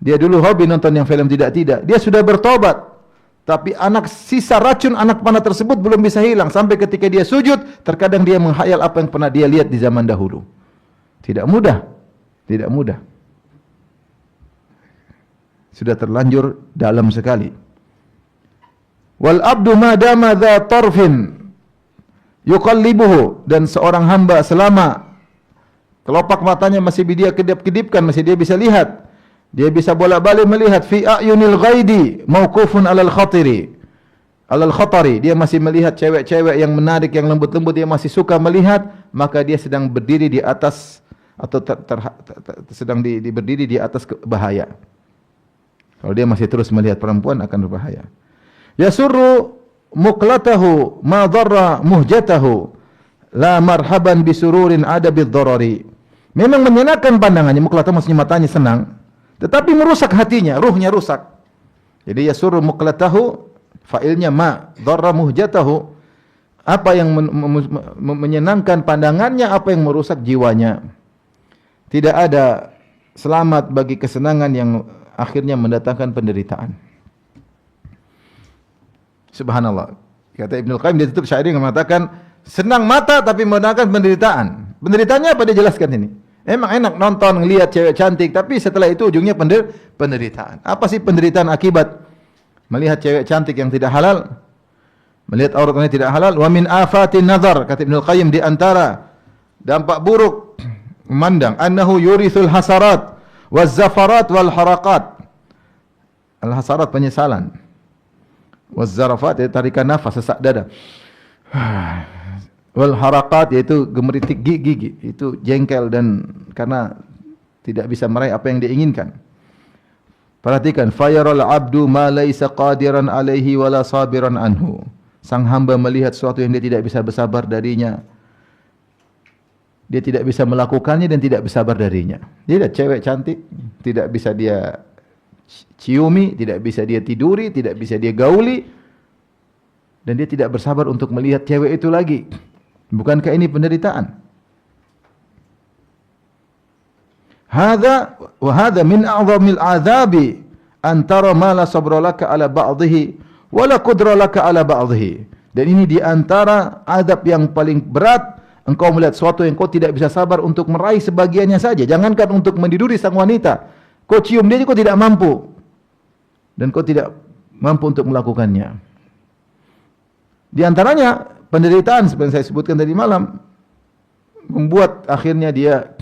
dia dulu hobi nonton yang film tidak-tidak. Dia sudah bertobat. Tapi sisa racun anak panah tersebut belum bisa hilang. Sampai ketika dia sujud, terkadang dia menghayal apa yang pernah dia lihat di zaman dahulu. Tidak mudah. Tidak mudah. Sudah terlanjur dalam sekali. Wal abdu ma dama dha tarfin yuqallibuhu, dan seorang hamba selama kelopak matanya masih dia kedip-kedipkan, masih dia bisa lihat, dia bisa bolak-balik melihat, fi a'yunil ghaidi mauqufun 'alal khatari, dia masih melihat cewek-cewek yang menarik, yang lembut-lembut, dia masih suka melihat, maka dia sedang berdiri di atas atau sedang berdiri di atas bahaya. Kalau dia masih terus melihat perempuan akan berbahaya. Yasurru muqlatahu ma dharra muhjatahu la marhaban bisururin ada bidharari. Memang menyenangkan pandangannya, muqlatah maksudnya matanya senang, tetapi merusak hatinya, ruhnya rusak. Jadi yasurru muqlatahu, fa'ilnya ma, dharra muhjatahu, apa yang menyenangkan pandangannya, apa yang merusak jiwanya. Tidak ada selamat bagi kesenangan yang akhirnya mendatangkan penderitaan. Subhanallah. Kata Ibnul Qayyim, dia tutup syair yang mengatakan, senang mata tapi mendatangkan penderitaan. Penderitaannya apa, dia jelaskan ini. Emang enak nonton, ngelihat cewek cantik, tapi setelah itu ujungnya penderitaan. Apa sih penderitaan akibat melihat cewek cantik yang tidak halal? Melihat aurat yang tidak halal. Wa min afatin nazar, kata Ibnul Qayyim, di antara dampak buruk memandang, annahu yurithul hasarat waz-zafarat wal haraqat. Al-hasarat penyesalan. Waz-zarafat yaitu tarikan nafas, sesak dada. Wal haraqat yaitu gemeritik gigi, itu jengkel dan karena tidak bisa meraih apa yang dia inginkan. Perhatikan, fayaral abdu ma laisa qadiran alaihi wala sabiran anhu. Sang hamba melihat sesuatu yang dia tidak bisa bersabar darinya. Dia tidak bisa melakukannya dan tidak bersabar darinya. Dia lihat cewek cantik, tidak bisa dia ciumi, tidak bisa dia tiduri, tidak bisa dia gauli, dan dia tidak bersabar untuk melihat cewek itu lagi. Bukankah ini penderitaan? Hadza wa hadza min a'zamil 'adzabi an tara ma la sabra laka 'ala ba'dhihi wa la qudra laka 'ala ba'dhihi. Dan ini di antara azab yang paling berat, engkau melihat sesuatu yang kau tidak bisa sabar untuk meraih sebagiannya saja. Jangankan untuk mendiduri sang wanita, kau cium dia kau tidak mampu. Dan kau tidak mampu untuk melakukannya. Di antaranya penderitaan seperti yang saya sebutkan tadi malam, membuat akhirnya dia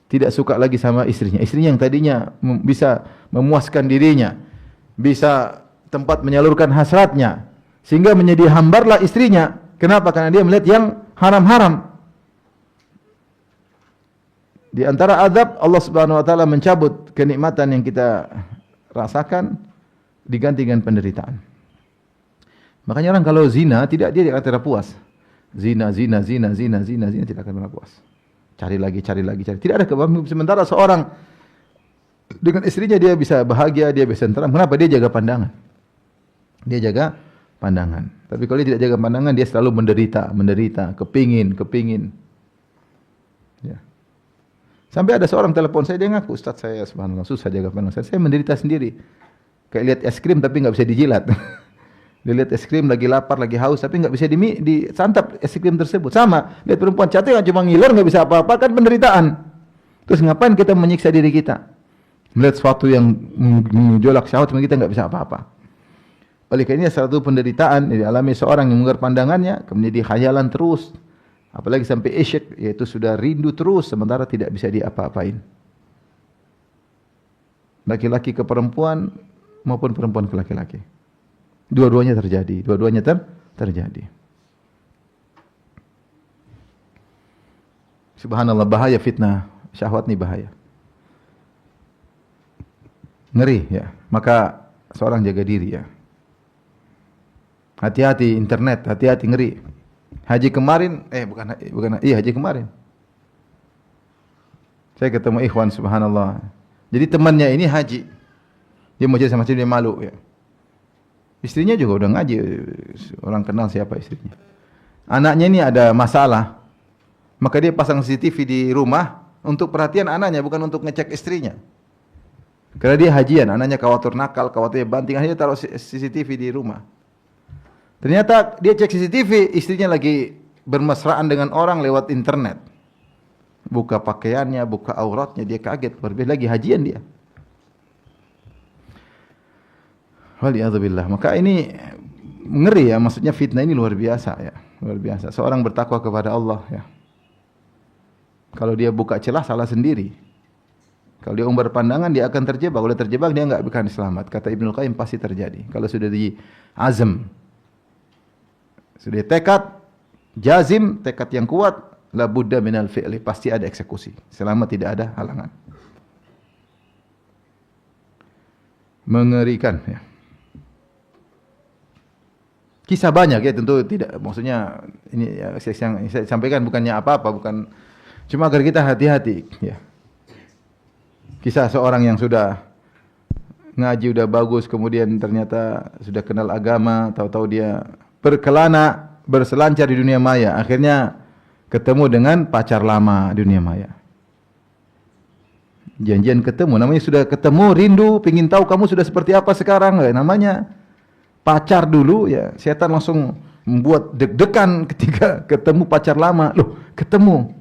tidak suka lagi sama istrinya. Istrinya yang tadinya bisa memuaskan dirinya, bisa tempat menyalurkan hasratnya, sehingga menjadi hambarlah istrinya. Kenapa? Karena dia melihat yang haram-haram. Di antara azab, Allah Subhanahu wa taala mencabut kenikmatan yang kita rasakan diganti dengan penderitaan. Makanya orang kalau zina dia tidak akan puas. Zina tidak akan pernah puas. Cari lagi. Tidak ada kebahagiaan. Sementara seorang dengan istrinya dia bisa bahagia, dia bisa tenteram. Kenapa? Dia jaga pandangan. Dia jaga pandangan. Tapi kalau dia tidak jaga pandangan, dia selalu menderita, kepingin. Ya. Sampai ada seorang telepon saya, dia ngaku, Ustaz saya subhanallah susah jaga pandangan. Saya menderita sendiri. Kayak lihat es krim tapi nggak bisa dijilat. Dia lihat es krim lagi lapar, lagi haus, tapi nggak bisa disantap es krim tersebut. Sama, lihat perempuan cantik cuma ngiler nggak bisa apa-apa, kan penderitaan. Terus ngapain kita menyiksa diri kita? Melihat sesuatu yang menjolak syahwat, kita nggak bisa apa-apa. Oleh karena satu penderitaan yang dialami seorang yang menggelar pandangannya, kemudian dikhayalan terus, apalagi sampai isyq, yaitu sudah rindu terus, sementara tidak bisa diapa-apain. Laki-laki ke perempuan maupun perempuan ke laki-laki. Dua-duanya terjadi. Terjadi. Subhanallah, bahaya fitnah syahwat nih, bahaya. Ngeri ya. Maka seorang jaga diri ya. Hati-hati internet, hati-hati, ngeri. Haji kemarin, haji kemarin. Saya ketemu ikhwan subhanallah. Jadi temannya ini haji. Dia mau jadi sama dia malu ya. Istrinya juga udah ngaji, orang kenal siapa istrinya. Anaknya ini ada masalah, maka dia pasang CCTV di rumah untuk perhatian anaknya, bukan untuk ngecek istrinya. Karena dia hajian, anaknya khawatir nakal, khawatir banting, akhirnya taruh CCTV di rumah. Ternyata dia cek CCTV, istrinya lagi bermesraan dengan orang lewat internet. buka pakaiannya, buka auratnya, dia kaget. Berbeda lagi hajian dia. Waliyadzubillah. Maka ini ngeri ya, maksudnya fitnah ini luar biasa ya, luar biasa. Seorang bertakwa kepada Allah ya. Kalau dia buka celah salah sendiri. Kalau dia umbar pandangan dia akan terjebak. Kalau terjebak dia enggak akan selamat. Kata Ibnu Qayyim pasti terjadi. Kalau sudah di azam, sudah tekad, jazim, tekad yang kuat, la budda minal fi'li, pasti ada eksekusi. Selama tidak ada halangan. Mengerikan ya. Kisah banyak ya, tentu tidak, maksudnya ini ya, yang saya sampaikan bukannya apa-apa, bukan, cuma agar kita hati-hati ya. Kisah seorang yang sudah ngaji udah bagus, kemudian ternyata sudah kenal agama, tahu-tahu dia berkelana, berselancar di dunia maya, akhirnya ketemu dengan pacar lama di dunia maya. Janjian ketemu, namanya sudah ketemu, rindu, pingin tahu kamu sudah seperti apa sekarang, namanya pacar dulu ya, setan langsung membuat deg-degan ketika ketemu pacar lama. Loh, ketemu.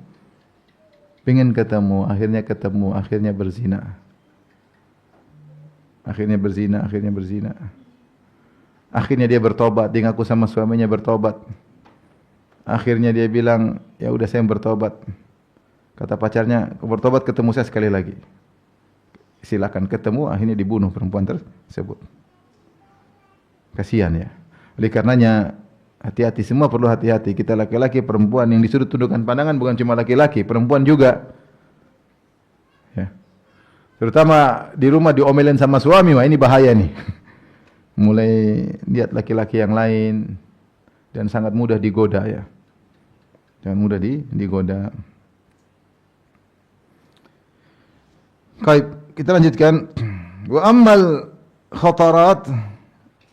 Pengen ketemu, akhirnya berzina. Akhirnya berzina. Akhirnya dia bertobat, dia ngaku sama suaminya bertobat. Akhirnya dia bilang, ya udah saya bertobat. Kata pacarnya, bertobat ketemu saya sekali lagi. Silakan ketemu, akhirnya dibunuh perempuan tersebut. Kasihan ya. Oleh karenanya hati-hati, semua perlu hati-hati. Kita laki-laki, perempuan yang disuruh tundukkan pandangan bukan cuma laki-laki, perempuan juga. Ya. Terutama di rumah diomelin sama suami, wah ini bahaya nih. Mulai lihat laki-laki yang lain dan sangat mudah digoda ya. Jangan mudah digoda. Baik, kita lanjutkan. Wa ammal khatarat,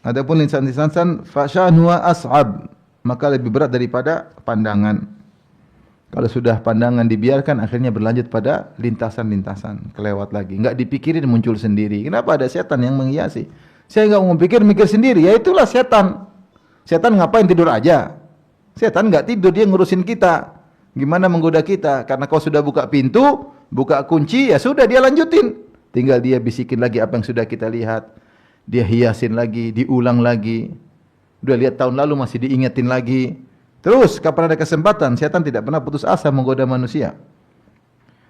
adapun lintasan-lintasan fasyanuha as'ab, maka lebih berat daripada pandangan. Kalau sudah pandangan dibiarkan, akhirnya berlanjut pada lintasan-lintasan, kelewat lagi. Enggak dipikirin, muncul sendiri. Kenapa? Ada setan yang menghiasi. Saya enggak mau mikir sendiri. Ya itulah setan. Setan ngapain tidur aja? Setan enggak tidur, dia ngurusin kita. Gimana menggoda kita? Karena kau sudah buka pintu, buka kunci, ya sudah dia lanjutin. Tinggal dia bisikin lagi apa yang sudah kita lihat. Dia hiasin lagi, diulang lagi. Udah lihat tahun lalu masih diingetin lagi. Terus kapan ada kesempatan, setan tidak pernah putus asa menggoda manusia.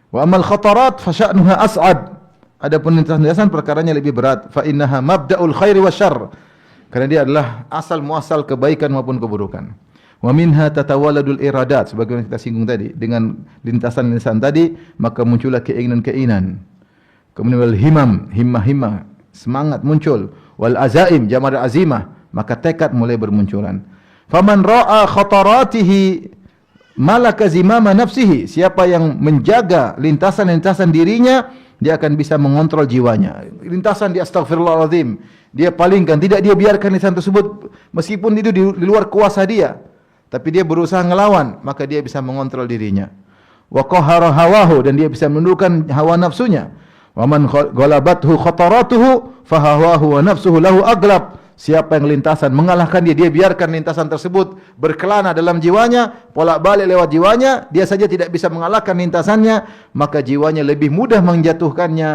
Wa amal khatarat fa sya'nuha as'ad. Adapun lintasan-lintasan perkaranya lebih berat. Fa innaha mabda'ul khairi wasyarr. Karena dia adalah asal muasal kebaikan maupun keburukan. Wa minha tatawaladul iradat, sebagaimana kita singgung tadi, dengan lintasan-lintasan tadi maka muncullah keinginan-keinginan. Kemudian wal himam, himmah-himmah, semangat muncul, wal azaim, jamal azimah, maka tekad mulai bermunculan. Faman ra'a khataratihi malaka zimama nafsihi, siapa yang menjaga lintasan-lintasan dirinya, dia akan bisa mengontrol jiwanya. Lintasan di astaghfirullahaladzim, dia palingkan, tidak dia biarkan lintasan tersebut meskipun itu di luar kuasa dia, tapi dia berusaha ngelawan, maka dia bisa mengontrol dirinya. Wa qahara hawahu, dan dia bisa menundukkan hawa nafsunya. Wa man ghalabathu khataratuhu fa hawahu wa nafsuhu lahu aglab. Siapa yang lintasan mengalahkan dia, dia biarkan lintasan tersebut berkelana dalam jiwanya, bolak-balik lewat jiwanya, dia saja tidak bisa mengalahkan lintasannya, maka jiwanya lebih mudah menjatuhkannya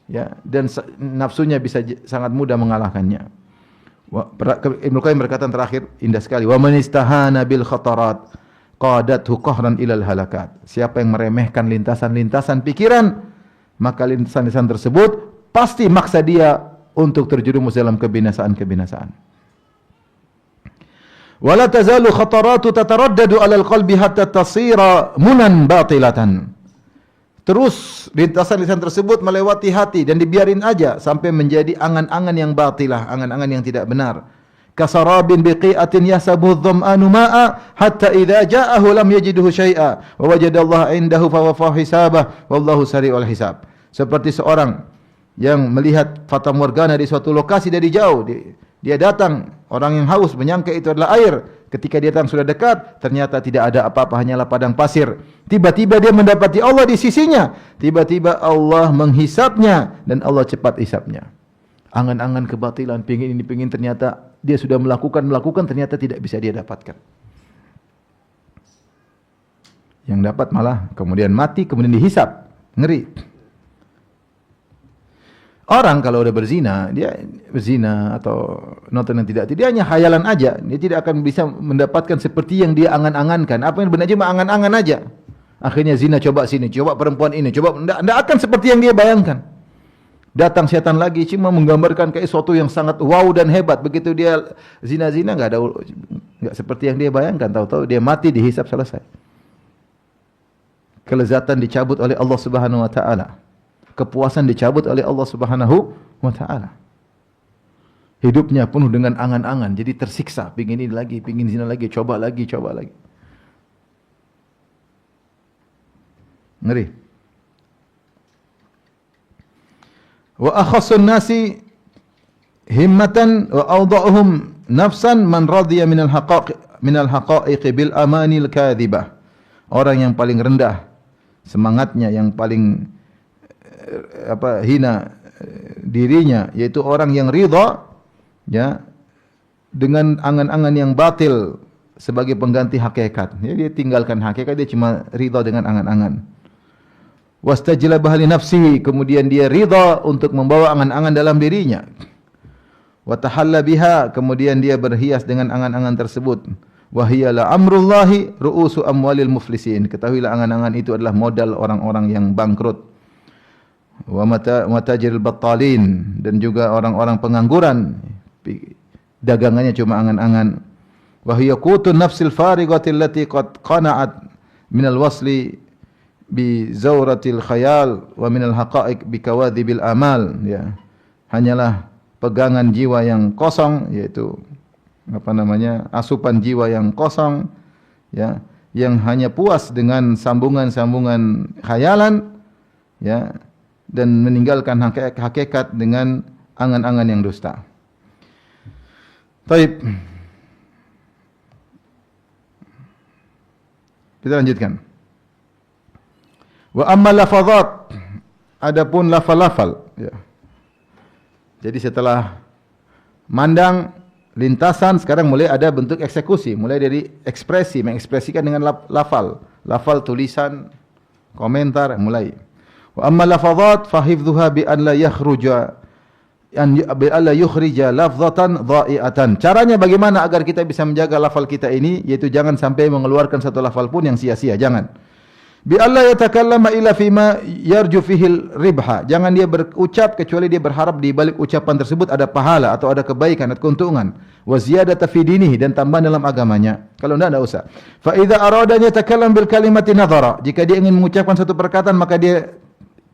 ya, dan nafsunya bisa sangat mudah mengalahkannya. Ibnu Qayyim berkata terakhir indah sekali, wa man istahana bil khatarat qadathu qahran ilal halakat. Siapa yang meremehkan lintasan-lintasan pikiran, maka lintasan-lintasan tersebut pasti maksa dia untuk terjerumus dalam kebinasaan-kebinasaan. Wala tazalu khataratu tataraddadu 'alal qalbi hatta tasira munan batilatan. Terus lintasan-lintasan tersebut melewati hati dan dibiarin aja sampai menjadi angan-angan yang batilah, angan-angan yang tidak benar. Kasarabin biqi'atin yasabu dham'anu ma'a hatta idza ja'ahu lam yajidhu syai'a wa wajadallaha 'indahu fa wafahu hisabah wallahu sari'ul hisab. Seperti seorang yang melihat fata morgana di suatu lokasi dari jauh, dia datang, orang yang haus menyangka itu adalah air. Ketika dia datang sudah dekat, ternyata tidak ada apa-apa, hanyalah padang pasir. Tiba-tiba dia mendapati Allah di sisinya. Tiba-tiba Allah menghisapnya dan Allah cepat hisapnya. Angan-angan kebatilan, pingin ini, pingin, ternyata dia sudah melakukan, ternyata tidak bisa dia dapatkan. Yang dapat malah kemudian mati, kemudian dihisap. Ngeri. Orang kalau udah berzina, dia berzina atau nonton yang tidak, dia hanya khayalan aja. Dia tidak akan bisa mendapatkan seperti yang dia angan-angankan. Apa yang benar cuma angan-angan aja. Akhirnya zina coba sini, coba perempuan ini, coba tidak akan seperti yang dia bayangkan. Datang setan lagi cuma menggambarkan kayak sesuatu yang sangat wow dan hebat. Begitu dia zina-zina enggak seperti yang dia bayangkan. Tahu-tahu dia mati, dihisap, selesai. Kelezatan dicabut oleh Allah Subhanahu wa taala. Kepuasan dicabut oleh Allah Subhanahu wa taala. Hidupnya penuh dengan angan-angan, jadi tersiksa, pingin ini lagi, pingin zina lagi, coba lagi, coba lagi. Ngeri. Wa akhassun nasi himmatan wa awda'uhum nafsan man radiya minal haqa'iq bil amanil kadhibah. Orang yang paling rendah semangatnya, yang paling hina dirinya, yaitu orang yang ridha ya dengan angan-angan yang batil sebagai pengganti hakikat. Ya, dia tinggalkan hakikat, dia cuma ridha dengan angan-angan. Wastajlabah li nafsihi, kemudian dia ridha untuk membawa angan-angan dalam dirinya. Wa tahalla biha, kemudian dia berhias dengan angan-angan tersebut. Wa hiya la amrullahi ru'usu amwalil muflisin. Ketahuilah angan-angan itu adalah modal orang-orang yang bangkrut. Wa matajiril battalin, dan juga orang-orang pengangguran, dagangannya cuma angan-angan. Wa hiya qutun nafsil farighati allati qad qana'at minal wasli bi zawratil khayal wa minal haqa'iq bi kawadhibil amal. Ya, hanyalah pegangan jiwa yang kosong, yaitu asupan jiwa yang kosong, ya, yang hanya puas dengan sambungan-sambungan khayalan, ya, dan meninggalkan hakikat dengan angan-angan yang dusta. Baik. Kita lanjutkan. Wa amma lafazat, adapun lafal-lafal, ya. Jadi setelah mandang lintasan, sekarang mulai ada bentuk eksekusi, mulai dari ekspresi, mengekspresikan dengan lafal, tulisan, komentar, mulai. Wa amma lafazat fa hifdhuha bi an la yukhrija lafzatan dha'iatan. Caranya bagaimana agar kita bisa menjaga lafal kita ini, yaitu jangan sampai mengeluarkan satu lafal pun yang sia-sia, jangan. Bi alla yatakallama illa fima yarju fihi ribha. Jangan dia berucap kecuali dia berharap di balik ucapan tersebut ada pahala atau ada kebaikan atau keuntungan. Wa ziyadata fi dinihi, dan tambahan dalam agamanya. Kalau tidak usah. Fa idza arada yatakallam bil kalimati nadhara. Jika dia ingin mengucapkan satu perkataan, maka dia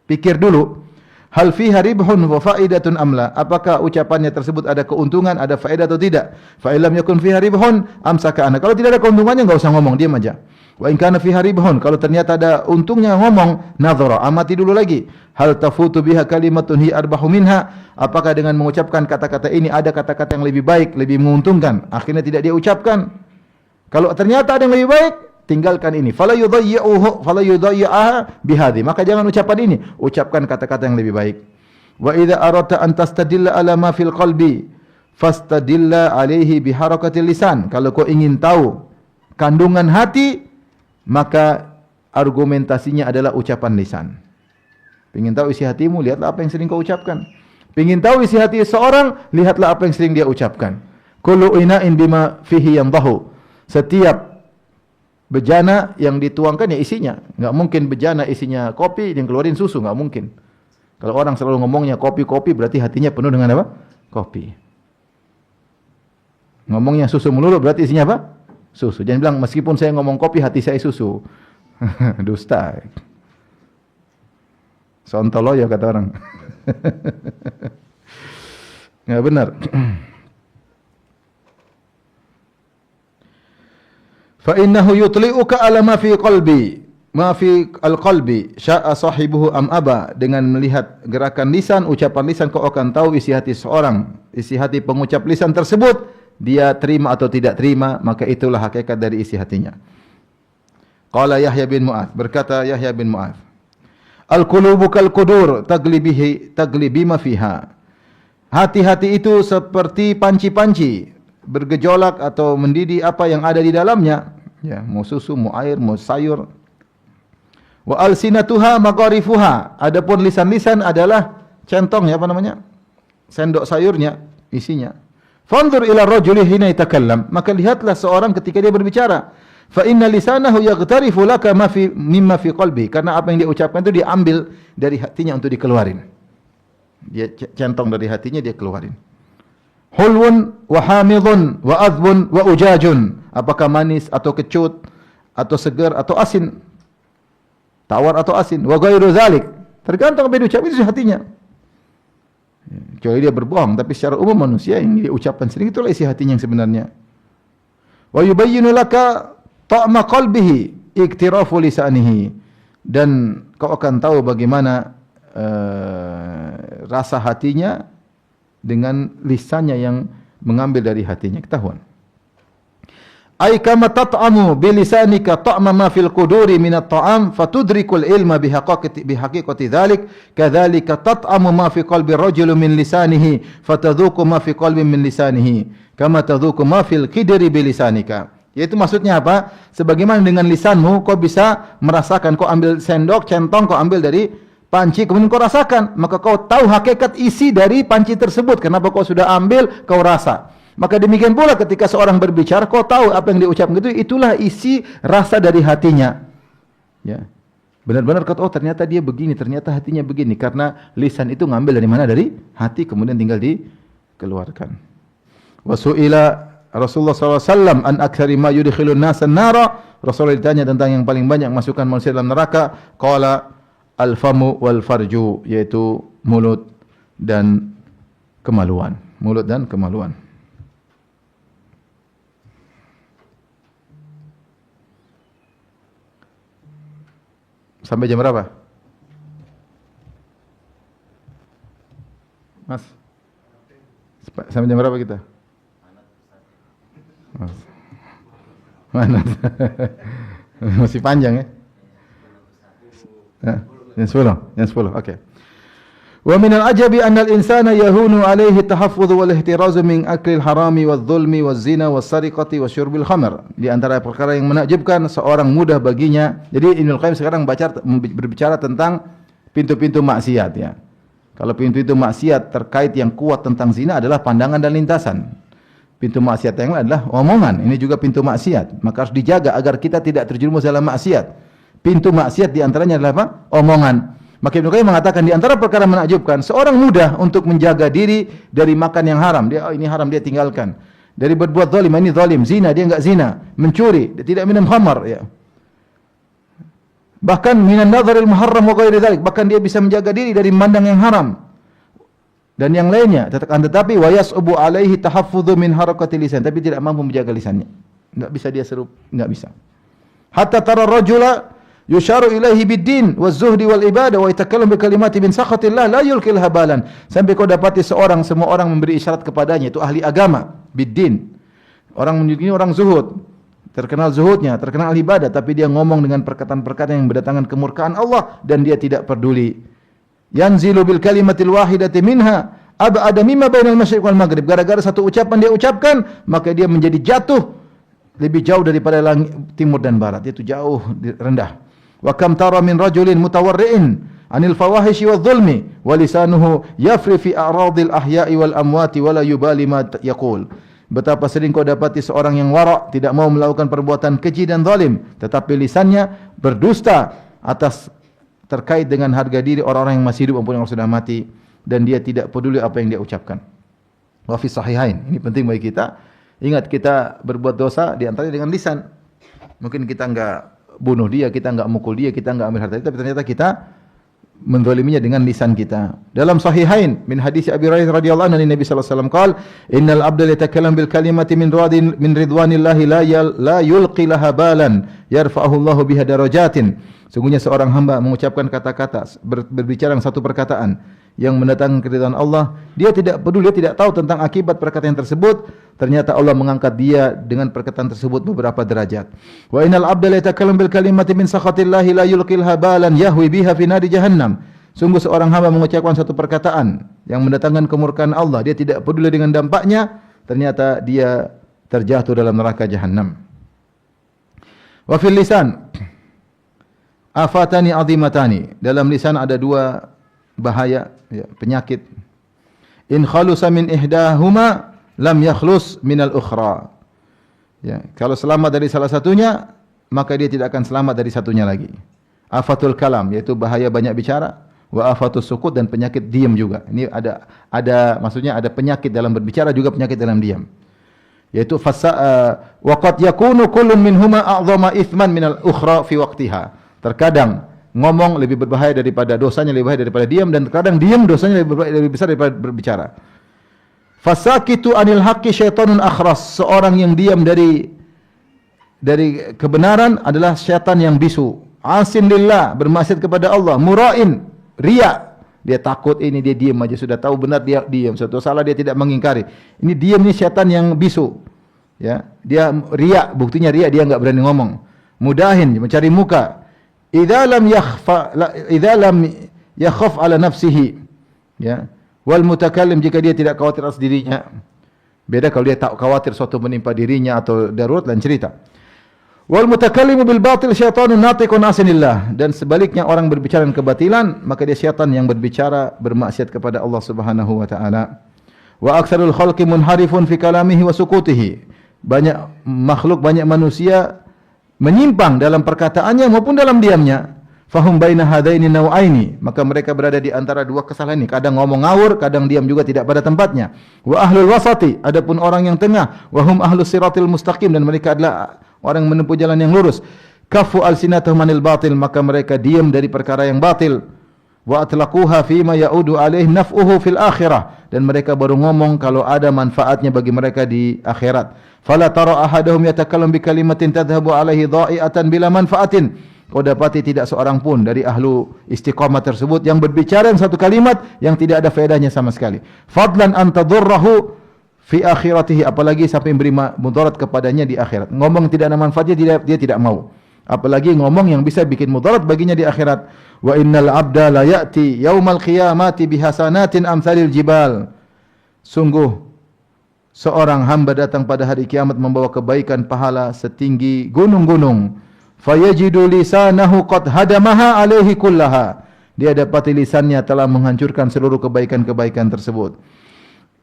pikir dulu, hal fiha ribhun wa faidatun amla, apakah ucapannya tersebut ada keuntungan, ada faedah atau tidak. Fa illam yakun fiha ribhun amsaka ana. Kalau tidak ada keuntungannya enggak usah ngomong, diam aja. Wa in kana fiha ribhun, kalau ternyata ada untungnya ngomong, nadhara, amati dulu lagi. Hal tafutu biha kalimatun hi arbahu minha, apakah dengan mengucapkan kata-kata ini ada kata-kata yang lebih baik, lebih menguntungkan, akhirnya tidak dia ucapkan. Kalau ternyata ada yang lebih baik, tinggalkan ini. Fala yudayyi'aha bihadhi, maka jangan ucapan ini, ucapkan kata-kata yang lebih baik. Wa idza aradta an tastadilla ala ma fil qalbi fastadilla alaihi biharakatil lisan. Kalau kau ingin tahu kandungan hati, maka argumentasinya adalah ucapan lisan. Ingin tahu isi hatimu, lihatlah apa yang sering kau ucapkan. Ingin tahu isi hati seorang, lihatlah apa yang sering dia ucapkan. Kullu ina'in bima fihi yandahu. Setiap bejana yang dituangkan ya isinya. Enggak mungkin bejana isinya kopi yang keluarin susu, enggak mungkin. Kalau orang selalu ngomongnya kopi-kopi, berarti hatinya penuh dengan apa? Kopi. Ngomongnya susu melulu, berarti isinya apa? Susu. Jangan bilang meskipun saya ngomong kopi, hati saya susu. Dusta. Sontoloyo kata orang. Enggak benar. Fa innahu yutli'uka ala ma fi qalbi, ma fi al-qalbi, sya'a sahibuhu am aba. Dengan melihat gerakan lisan, ucapan lisan, kau akan tahu isi hati seorang, isi hati pengucap lisan tersebut, dia terima atau tidak terima, maka itulah hakikat dari isi hatinya. Qala Yahya bin Mu'adz, berkata Yahya bin Mu'adz, al-qulubu kal qudur tagli bima fiha. Hati-hati itu seperti panci-panci, bergejolak atau mendidih apa yang ada di dalamnya. Ya, mau susu, mau air, mau sayur, Wa alsinatuha magharifuha. Adapun lisan-lisan adalah centong ya, apa namanya? Sendok sayurnya, isinya. Fanzur ila rajuli hina yatakallam. Maka lihatlah seorang ketika dia berbicara. Fa inna lisanahu yaghtarifu laka mimma fi qalbi. Karena apa yang dia ucapkan itu dia ambil dari hatinya untuk dikeluarin. Dia centong dari hatinya, dia keluarin. Hulwun wa hamidun wa adbun wa ujajun. Apakah manis atau kecut atau segar atau asin? Tawar atau asin? Wa ghairu dzalik. Tergantung apa yang diucapkan itu di hatinya. Kecuali dia berbohong, tapi secara umum manusia yang dia ucapkan sendiri itulah isi hatinya yang sebenarnya. Wa yubayyinu laka ta'ma qalbihi iktirafu lisanihi. Dan kau akan tahu bagaimana rasa hatinya dengan lisannya yang mengambil dari hatinya, ketahuan. Ai kama tat'amu bilisanika ta'ma ma fil quduri min at-ta'am fatudrikul ilma bihaqiqati dhalik kadzalika tat'amu ma fi qalbi ar-rajuli min lisanihi fatadhuqu ma fi qalbi min lisanihi kama tadhuqu ma fil qidri bilisanika. Yaitu maksudnya apa? Sebagaimana dengan lisanmu kau bisa merasakan, kau ambil sendok, centong, kau ambil dari panci, kemudian kau rasakan, maka kau tahu hakikat isi dari panci tersebut. Kenapa kau sudah ambil, kau rasa. Maka demikian pula ketika seorang berbicara, kau tahu apa yang diucapkan itu, itulah isi rasa dari hatinya. Ya, benar-benar kau tahu, oh ternyata dia begini, ternyata hatinya begini, karena lisan itu ngambil dari mana? Dari hati, kemudian tinggal dikeluarkan. Wasu'ila Rasulullah SAW an aktsari ma yudkhilun nasa nara. Rasulullah ditanya tentang yang paling banyak masukkan manusia dalam neraka. Qala al-famu wal farju, yaitu mulut dan kemaluan. Mulut dan kemaluan. Sampai jam berapa? Mas? Sampai jam berapa kita? Mana? Masih panjang ya? Yang 10. Okey. Wa min al-ajabi anna al-insana yahunu alayhi tahaffuz wal ihtirazu min akli al-harami wadh-dhulmi waz-zina was-sariqati wa syurbil khamr. Di antara perkara yang menakjubkan, seorang mudah baginya. Jadi Ibnu Qayyim sekarang berbicara tentang pintu-pintu maksiat ya. Kalau pintu-pintu maksiat terkait yang kuat tentang zina adalah pandangan dan lintasan. Pintu maksiat yang lain adalah omongan. Ini juga pintu maksiat. Maka harus dijaga agar kita tidak terjerumus dalam maksiat. Pintu maksiat di antaranya adalah apa? Omongan. Maka Ibnu Qayyim mengatakan di antara perkara menakjubkan, seorang mudah untuk menjaga diri dari makan yang haram. Dia ini haram, dia tinggalkan. Dari berbuat zalim, ini zalim. Zina, dia enggak zina. Mencuri, dia tidak minum khamar ya. Bahkan minan nadharil muharram wa ghairi dzalik. Bahkan dia bisa menjaga diri dari memandang yang haram dan yang lainnya. Tetapi wa yas'ubu alaihi tahaffudzu min harakati lisan, tapi tidak mampu menjaga lisannya. Enggak bisa dia serup, enggak bisa. Hatta tara rajula yusharu ilaihi bid-din waz-zuhdi wal ibadah wa yatakallam bi kalimati min sakhatillah la yulqil habalan. Sampai kau dapati semua orang memberi isyarat kepadanya, itu ahli agama, bid-din. Orang menunjukkan orang zuhud, terkenal zuhudnya, terkenal ibadah, tapi dia ngomong dengan perkataan-perkataan yang mendatangkan kemurkaan Allah dan dia tidak peduli. Yanzilu bil kalimatil wahidati minha ab'ada mimma bainal masyriq wal maghrib. Gara-gara satu ucapan dia ucapkan, maka dia menjadi jatuh lebih jauh daripada langit timur dan barat. Itu jauh rendah. Wa kam tara min rajulin mutawarri'in anil fawahishi wadh-dhulmi wa lisanuhu yafri fi a'radil ahya'i wal amwati wa la yubali ma yaqul. Betapa sering kau dapati seorang yang wara', tidak mau melakukan perbuatan keji dan zalim, tetapi lisannya berdusta atas terkait dengan harga diri orang-orang yang masih hidup maupun yang sudah mati, dan dia tidak peduli apa yang dia ucapkan. Wa fi sahihain, ini penting bagi kita. Ingat, kita berbuat dosa di antaranya dengan lisan. Mungkin kita enggak bunuh dia, kita enggak mukul dia, kita enggak ambil harta dia, tapi ternyata kita menzaliminya dengan lisan kita. Dalam sahihain min hadis Abi Hurairah radhiyallahu anhu Nabi sallallahu alaihi wasallam qaal, "Innal 'abda yatakallam bil kalimati min ridwanillahi la yulqi laha balan yarfa'uhu Allahu biha darajatin." Sungguhnya seorang hamba mengucapkan kata-kata, berbicara satu perkataan yang mendatangkan keridhaan Allah, dia tidak peduli, dia tidak tahu tentang akibat perkataan tersebut. Ternyata Allah mengangkat dia dengan perkataan tersebut beberapa derajat. Wa innal 'abda la yatakallam bil kalimati min sakhatillahi la yulqilha balan yahwi biha fi nari jahannam. Sungguh seorang hamba mengucapkan satu perkataan yang mendatangkan kemurkaan Allah, dia tidak peduli dengan dampaknya, ternyata dia terjatuh dalam neraka jahannam. Wa fil lisan afatani azimatani. Dalam lisan ada dua bahaya, ya, penyakit. In khalusa min ihdahuma lam yakhlus minal ukhra. Ya, kalau selamat dari salah satunya, maka dia tidak akan selamat dari satunya lagi. Afatul kalam, yaitu bahaya banyak bicara, wa afatus sukut, dan penyakit diam juga. Ini maksudnya ada penyakit dalam berbicara, juga penyakit dalam diam. Yaitu wa qad yakunu kullun minhuma a'dhama ithman minal ukhra fi waqtiha. Terkadang ngomong lebih berbahaya daripada dosanya, lebih bahaya daripada diam, dan terkadang diam dosanya lebih besar daripada berbicara. Fasakitu anil haqqi syaitanun akhras. Seorang yang diam dari kebenaran adalah syaitan yang bisu. Asin lillah, bermaksiat kepada Allah. Mura'in, riya. Dia takut ini, dia diam aja, sudah tahu benar dia diam. Suatu salah dia tidak mengingkari. Ini diam, ini syaitan yang bisu. Ya, dia riya, buktinya riya, dia enggak berani ngomong. Mudahin, mencari muka. Idza lam yakhaf ala nafsihi. Ya. Wal mutakallim, jika dia tidak khawatir atas dirinya. Beda kalau dia tak khawatir suatu menimpa dirinya atau darurat, lain cerita. Wal mutakallimu bil batil syaitanun natiqun asinillah. Dan sebaliknya, orang berbicara dengan kebatilan, maka dia syaitan yang berbicara bermaksiat kepada Allah Subhanahu wa taala. Wa aktsarul khalqi munharifun fi kalamihi wa sukutihi. Banyak makhluk, banyak manusia menyimpang dalam perkataannya maupun dalam diamnya. Fahum baina hadaini nau'aini, maka mereka berada di antara dua kesalahan ini. Kadang ngomong ngawur, kadang diam juga tidak pada tempatnya. Wa ahlul wasati, adapun orang yang tengah. Wa hum ahlus siratil mustaqim, dan mereka adalah orang yang menempuh jalan yang lurus. Kafu alsinatahum anil batil, maka mereka diam dari perkara yang batil. Wa atlaquha fima ya'udu alaih naf'uhu fil akhirah, dan mereka baru ngomong kalau ada manfaatnya bagi mereka di akhirat. Fala tara ahadahum yatakallam bi kalimatin tadhhabu alaihi dha'iatan bila manfaatin. Kau dapati tidak seorang pun dari ahlu istiqamah tersebut yang berbicara yang satu kalimat yang tidak ada faedahnya sama sekali. Fadlan an tadurrahu fi akhiratihi, apalagi sampai memberi mudarat kepadanya di akhirat. Ngomong tidak ada manfaatnya, dia tidak mau. Apalagi ngomong yang bisa bikin mudarat baginya di akhirat. Wa innal abda la ya'ti yaumal qiyamati bihasanatin amsalil jibal. Sungguh seorang hamba datang pada hari kiamat membawa kebaikan pahala setinggi gunung-gunung. Fayajidu lisanahu qad hadamaha alaihi kullaha. Dia dapati lisannya telah menghancurkan seluruh kebaikan-kebaikan tersebut.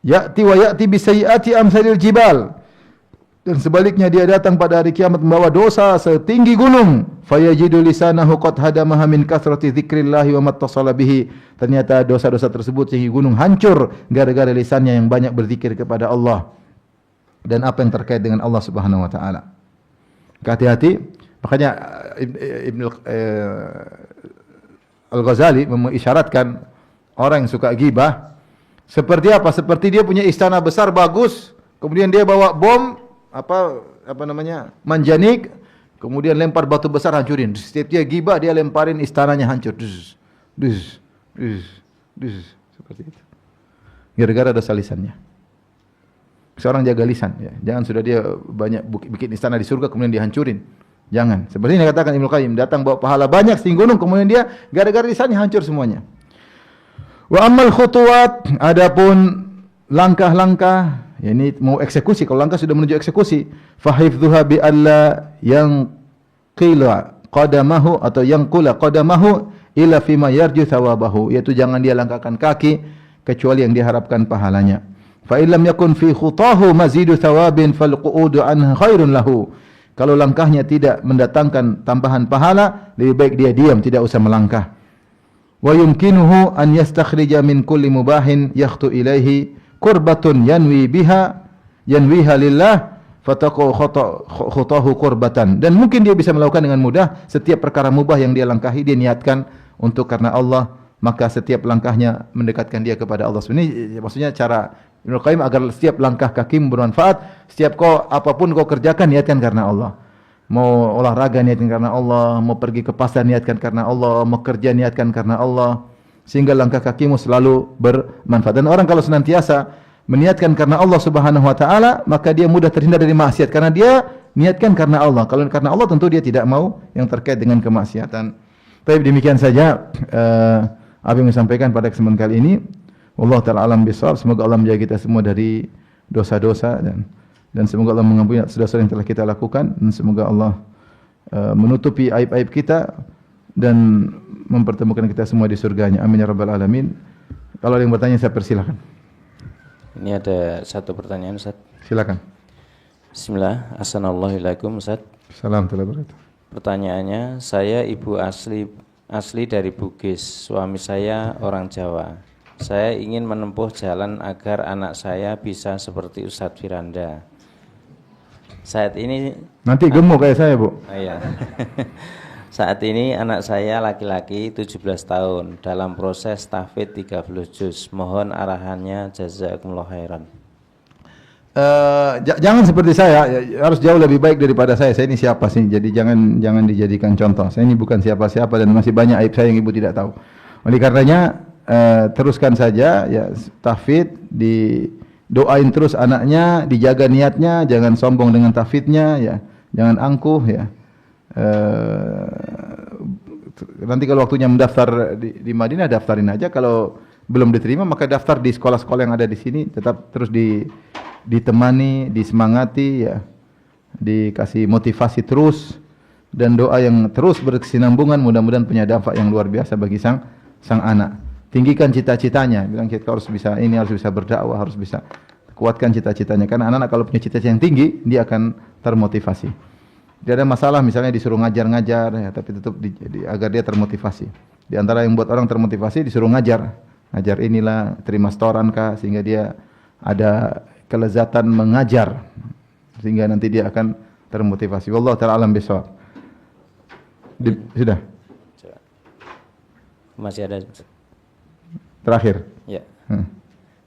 Ya'ti wa ya'ti bisayyiati amsalil jibal. Dan sebaliknya dia datang pada hari kiamat membawa dosa setinggi gunung. Fayajidu lisanahu qad hadamaha min kathrati dzikrillahi wa mattasala bihi. Ternyata dosa-dosa tersebut sehingga gunung hancur gara-gara lisannya yang banyak berzikir kepada Allah dan apa yang terkait dengan Allah Subhanahu wa taala. Hati-hati. Makanya Al-Ghazali mengisyaratkan orang yang suka ghibah seperti apa? Seperti dia punya istana besar bagus, kemudian dia bawa bom manjanik, kemudian lempar batu besar hancurin. Setiap dia ghibah dia lemparin istananya hancur. Seperti itu. Gara-gara dosa lisannya. Seorang jaga lisan, ya. Jangan sudah dia banyak bikin istana di surga kemudian dihancurin. Jangan. Seperti ini katakan Ibnu Qayyim, datang bawa pahala banyak setinggi gunung, kemudian dia gara-gara lisannya hancur semuanya. Wa ammal khutuwat, adapun langkah-langkah, ya ini mau eksekusi, kalau langkah sudah menuju eksekusi, fa hifdzuha bi alla yang qila qadamahu atau yang qula qadamahu ila fima yarju thawabahu, yaitu jangan dia langkahkan kaki kecuali yang diharapkan pahalanya. Fa illam yakun fi khutahu mazidu thawabin fal qu'udu anha khairun lahu. Kalau langkahnya tidak mendatangkan tambahan pahala, lebih baik dia diam, tidak usah melangkah. Wa yumkinuhu an yastakhrija min kulli mubahin yakhtu ilaihi qurbatun yanwiha lillah fataqu khutahu qurbatan. Dan mungkin dia bisa melakukan dengan mudah setiap perkara mubah yang dia langkahi, dia niatkan untuk karena Allah, maka setiap langkahnya mendekatkan dia kepada Allah. Ini maksudnya cara Ibnu Qayyim agar setiap langkah kaki bermanfaat, setiap apapun kau kerjakan niatkan karena Allah. Mau olahraga niatkan karena Allah, mau pergi ke pasar niatkan karena Allah, mau kerja niatkan karena Allah, sehingga langkah kakimu selalu bermanfaat. Dan orang kalau senantiasa meniatkan karena Allah Subhanahu wa taala, maka dia mudah terhindar dari maksiat karena dia niatkan karena Allah. Kalau karena Allah tentu dia tidak mau yang terkait dengan kemaksiatan. Baik, demikian saja apa yang saya sampaikan pada kesempatan kali ini. Wallahu ta'ala alam bisawab. Semoga Allah menjaga kita semua dari dosa-dosa dan semoga Allah mengampuni dosa-dosa yang telah kita lakukan, dan semoga Allah menutupi aib-aib kita dan mempertemukan kita semua di surganya. Amin ya rabbal alamin. Kalau ada yang bertanya saya persilahkan. Ini ada satu pertanyaan, Ustaz. Silakan. Bismillah. Assalamualaikum, Ustaz. Salam warahmatullahi wabarakatuh. Pertanyaannya, saya ibu asli dari Bugis. Suami saya orang Jawa. Saya ingin menempuh jalan agar anak saya bisa seperti Ustadz Firanda. Saat ini Nanti gemuk kayak saya, Bu. iya. Saat ini anak saya laki-laki 17 tahun dalam proses tahfidz 30 juz. Mohon arahannya, jazakumullah khairan. Jangan seperti saya, harus jauh lebih baik daripada saya. Saya ini siapa sih? Jadi jangan dijadikan contoh. Saya ini bukan siapa-siapa dan masih banyak aib saya yang ibu tidak tahu. Oleh karenanya teruskan saja ya tahfidz, doain terus anaknya, dijaga niatnya, jangan sombong dengan tahfidznya ya, jangan angkuh ya. Nanti kalau waktunya mendaftar di Madinah, daftarin aja. Kalau belum diterima maka daftar di sekolah-sekolah yang ada di sini, tetap terus ditemani, disemangati ya, dikasih motivasi terus dan doa yang terus berkesinambungan, mudah-mudahan punya dampak yang luar biasa bagi sang anak. Tinggikan cita-citanya, bilang kita harus bisa ini, harus bisa berdakwah, harus bisa kuatkan cita-citanya, karena anak-anak kalau punya cita-cita yang tinggi dia akan termotivasi. Tidak ada masalah misalnya disuruh ngajar-ngajar ya, tapi tetap agar dia termotivasi. Di antara yang buat orang termotivasi disuruh ngajar inilah, terima setoran kah, sehingga dia ada kelezatan mengajar sehingga nanti dia akan termotivasi. Wallahu ta'ala alam bisawab. Sudah? Masih ada. Terakhir. Ya.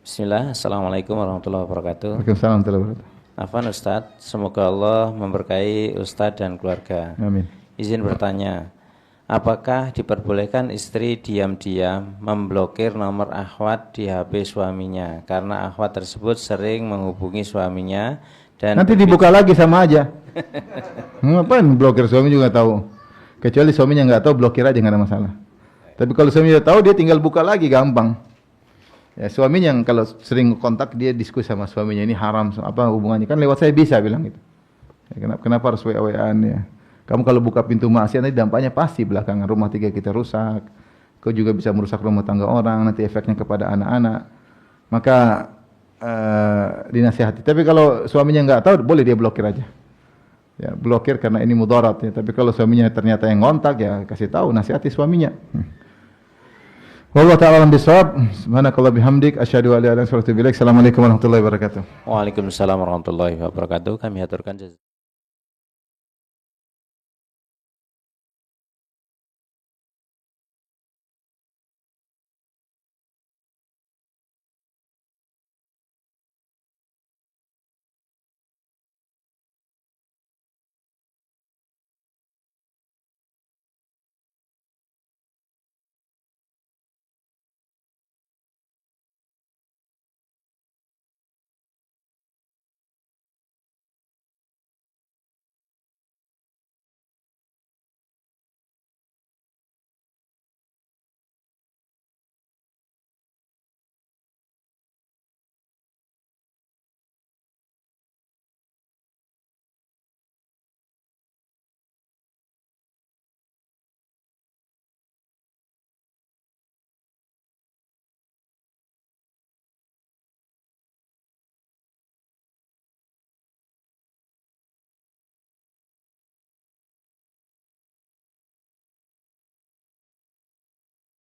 Bismillah. Assalamualaikum warahmatullahi wabarakatuh. Waalaikumsalam warahmatullahi wabarakatuh. Afwan Ustadz, semoga Allah memberkahi Ustadz dan keluarga. Amin. Izin bertanya, apakah diperbolehkan istri diam-diam memblokir nomor akhwat di HP suaminya karena akhwat tersebut sering menghubungi suaminya dan nanti dibuka lagi sama aja. Ngapain blokir, suami juga tahu. Kecuali suaminya nggak tahu, blokir aja nggak ada masalah. Tapi kalau suaminya tahu, dia tinggal buka lagi, gampang. Ya, suaminya yang kalau sering kontak dia diskusi sama suaminya, ini haram apa hubungannya, kan lewat saya bisa bilang gitu. Ya, kenapa harus WA-WAan ya? Kamu kalau buka pintu maksiat nanti dampaknya pasti belakangan rumah tangga kita rusak. Kau juga bisa merusak rumah tangga orang, nanti efeknya kepada anak-anak. Maka dinasihati. Tapi kalau suaminya nggak tahu, boleh dia blokir aja. Ya, blokir karena ini mudarat ya. Tapi kalau suaminya ternyata yang ngontak ya kasih tahu, nasihati suaminya. Wallahu ta'ala alam bisawab. Subhanakallah bihamdik asyhadu an la ilaha illa anta astaghfiruka wa atubu ilaik. Assalamualaikum warahmatullahi wabarakatuh. Waalaikumsalam warahmatullahi wabarakatuh. Kami haturkan